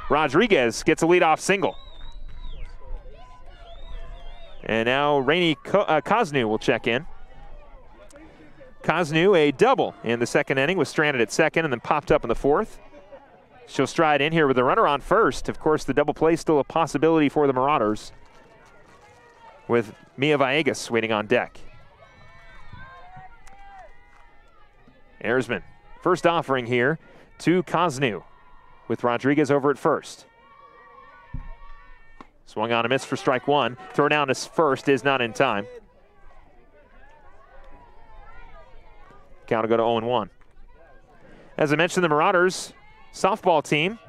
Rodriguez gets a leadoff single. And now Rainey Kosnu will check in. Kosnu, a double in the 2nd inning, was stranded at 2nd and then popped up in the 4th. She'll stride in here with a runner on first. Of course, the double play still a possibility for the Marauders, with Mia Villegas waiting on deck. Erzman, first offering here to Kosnu, with Rodriguez over at first. Swung on a miss for strike 1. Throw down to first is not in time. Count will go to 0-1. As I mentioned, the Marauders softball team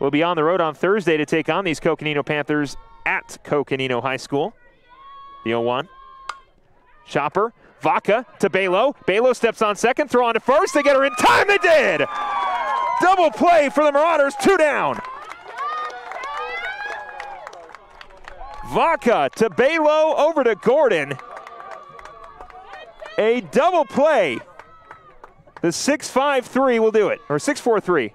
will be on the road on Thursday to take on these Coconino Panthers at Coconino High School. The 0-1. Chopper, Vaca to Balo. Balo steps on second, throw on to first. They get her in time, they did! Double play for the Marauders, 2 down. Vaca to Balo, over to Gordon. A double play. The 6-5-3 will do it, or 6-4-3.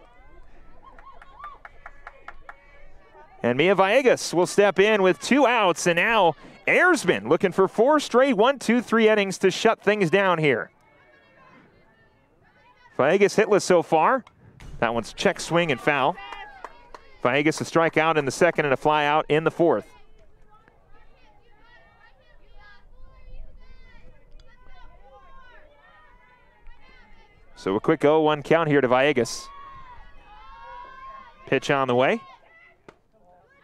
And Mia Villegas will step in with 2 outs, and now Erzman looking for 4 straight 1-2-3 innings to shut things down here. Villegas hitless so far. That one's check, swing, and foul. Villegas a strikeout in the second and a fly out in the fourth. So a quick 0-1 count here to Villegas. Pitch on the way.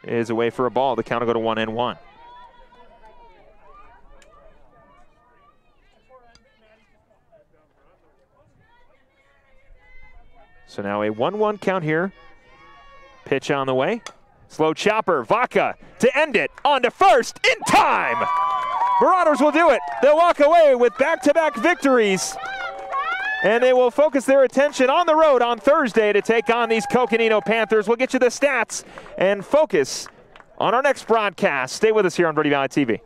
Is away for a ball. The count will go to 1-1. So now a 1-1 count here. Pitch on the way. Slow chopper. Vaca to end it. On to first in time. Marauders will do it. They'll walk away with back-to-back victories. And they will focus their attention on the road on Thursday to take on these Coconino Panthers. We'll get you the stats and focus on our next broadcast. Stay with us here on Verde Valley TV.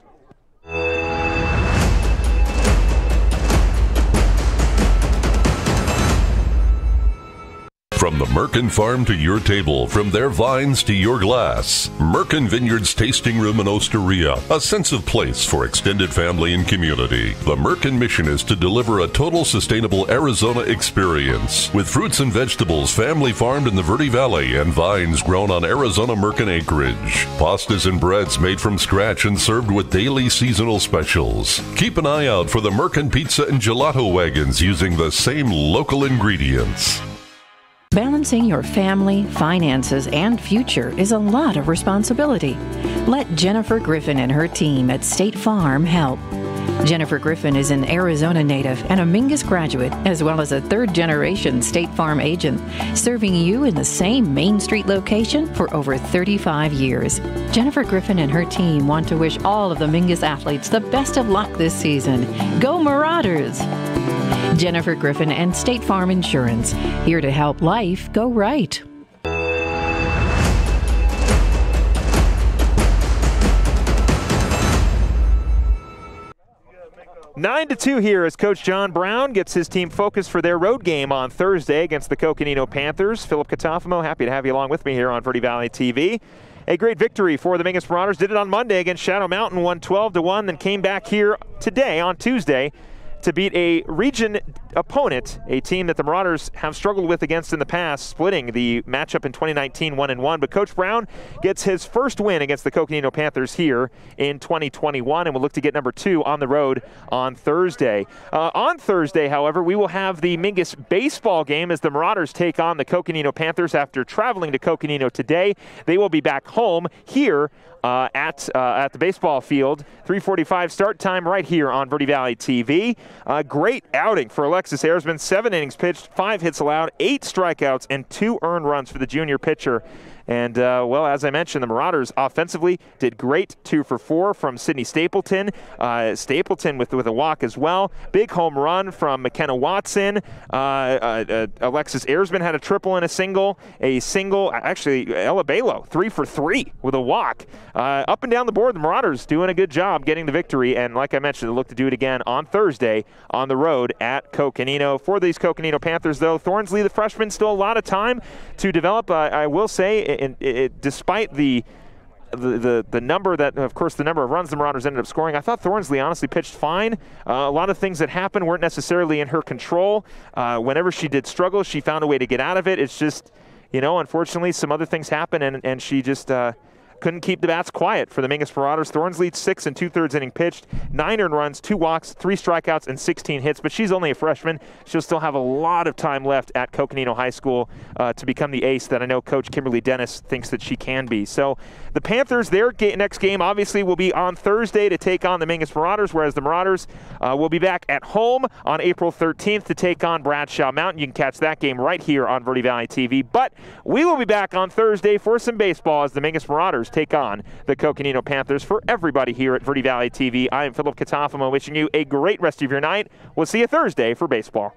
From the Merkin farm to your table, from their vines to your glass, Merkin Vineyards Tasting Room and Osteria, a sense of place for extended family and community. The Merkin mission is to deliver a total sustainable Arizona experience, with fruits and vegetables family farmed in the Verde Valley and vines grown on Arizona Merkin acreage. Pastas and breads made from scratch and served with daily seasonal specials. Keep an eye out for the Merkin pizza and gelato wagons using the same local ingredients. Balancing your family, finances, and future is a lot of responsibility. Let Jennifer Griffin and her team at State Farm help. Jennifer Griffin is an Arizona native and a Mingus graduate, as well as a third-generation State Farm agent, serving you in the same Main Street location for over 35 years. Jennifer Griffin and her team want to wish all of the Mingus athletes the best of luck this season. Go Marauders! Jennifer Griffin and State Farm Insurance, here to help life go right. 9-2 here as Coach John Brown gets his team focused for their road game on Thursday against the Coconino Panthers. Philip Catafamo, happy to have you along with me here on Verde Valley TV. A great victory for the Mingus Marauders. Did it on Monday against Shadow Mountain, won 12-1, then came back here today on Tuesday to beat a region opponent, a team that the Marauders have struggled with against in the past, splitting the matchup in 2019 1-1. But Coach Brown gets his first win against the Coconino Panthers here in 2021, and will look to get number 2 on the road on Thursday. On Thursday, however, we will have the Mingus baseball game as the Marauders take on the Coconino Panthers after traveling to Coconino today. They will be back home here at the baseball field. 3:45 start time right here on Verde Valley TV. Great outing for Alexis Ayresman. 7 innings pitched, 5 hits allowed, 8 strikeouts, and 2 earned runs for the junior pitcher. And, well, as I mentioned, the Marauders offensively did great. 2 for 4 from Sydney Stapleton. Stapleton with a walk as well. Big home run from Mckenna Watson. Alexis Ayresman had a triple and a single. Actually, Ella Balo, 3 for 3 with a walk. Up and down the board, the Marauders doing a good job getting the victory. And like I mentioned, they look to do it again on Thursday on the road at Coconino. For these Coconino Panthers, though, Thornsley, the freshman, still a lot of time to develop. I will say, despite the number that, of course, the number of runs the Marauders ended up scoring, I thought Thornsley honestly pitched fine. A lot of things that happened weren't necessarily in her control. Whenever she did struggle, she found a way to get out of it. It's just, unfortunately, some other things happened, and she just couldn't keep the bats quiet for the Mingus Marauders. Thornsley, 6 2/3 inning pitched, 9 earned runs, 2 walks, 3 strikeouts, and 16 hits. But she's only a freshman. She'll still have a lot of time left at Coconino High School to become the ace that I know Coach Kimberly Dennis thinks that she can be. So the Panthers, their next game obviously will be on Thursday to take on the Mingus Marauders, whereas the Marauders will be back at home on April 13th to take on Bradshaw Mountain. You can catch that game right here on Verde Valley TV. But we will be back on Thursday for some baseball as the Mingus Marauders take on the Coconino Panthers. For everybody here at Verde Valley TV, I am Philip Catafamo, wishing you a great rest of your night. We'll see you Thursday for baseball.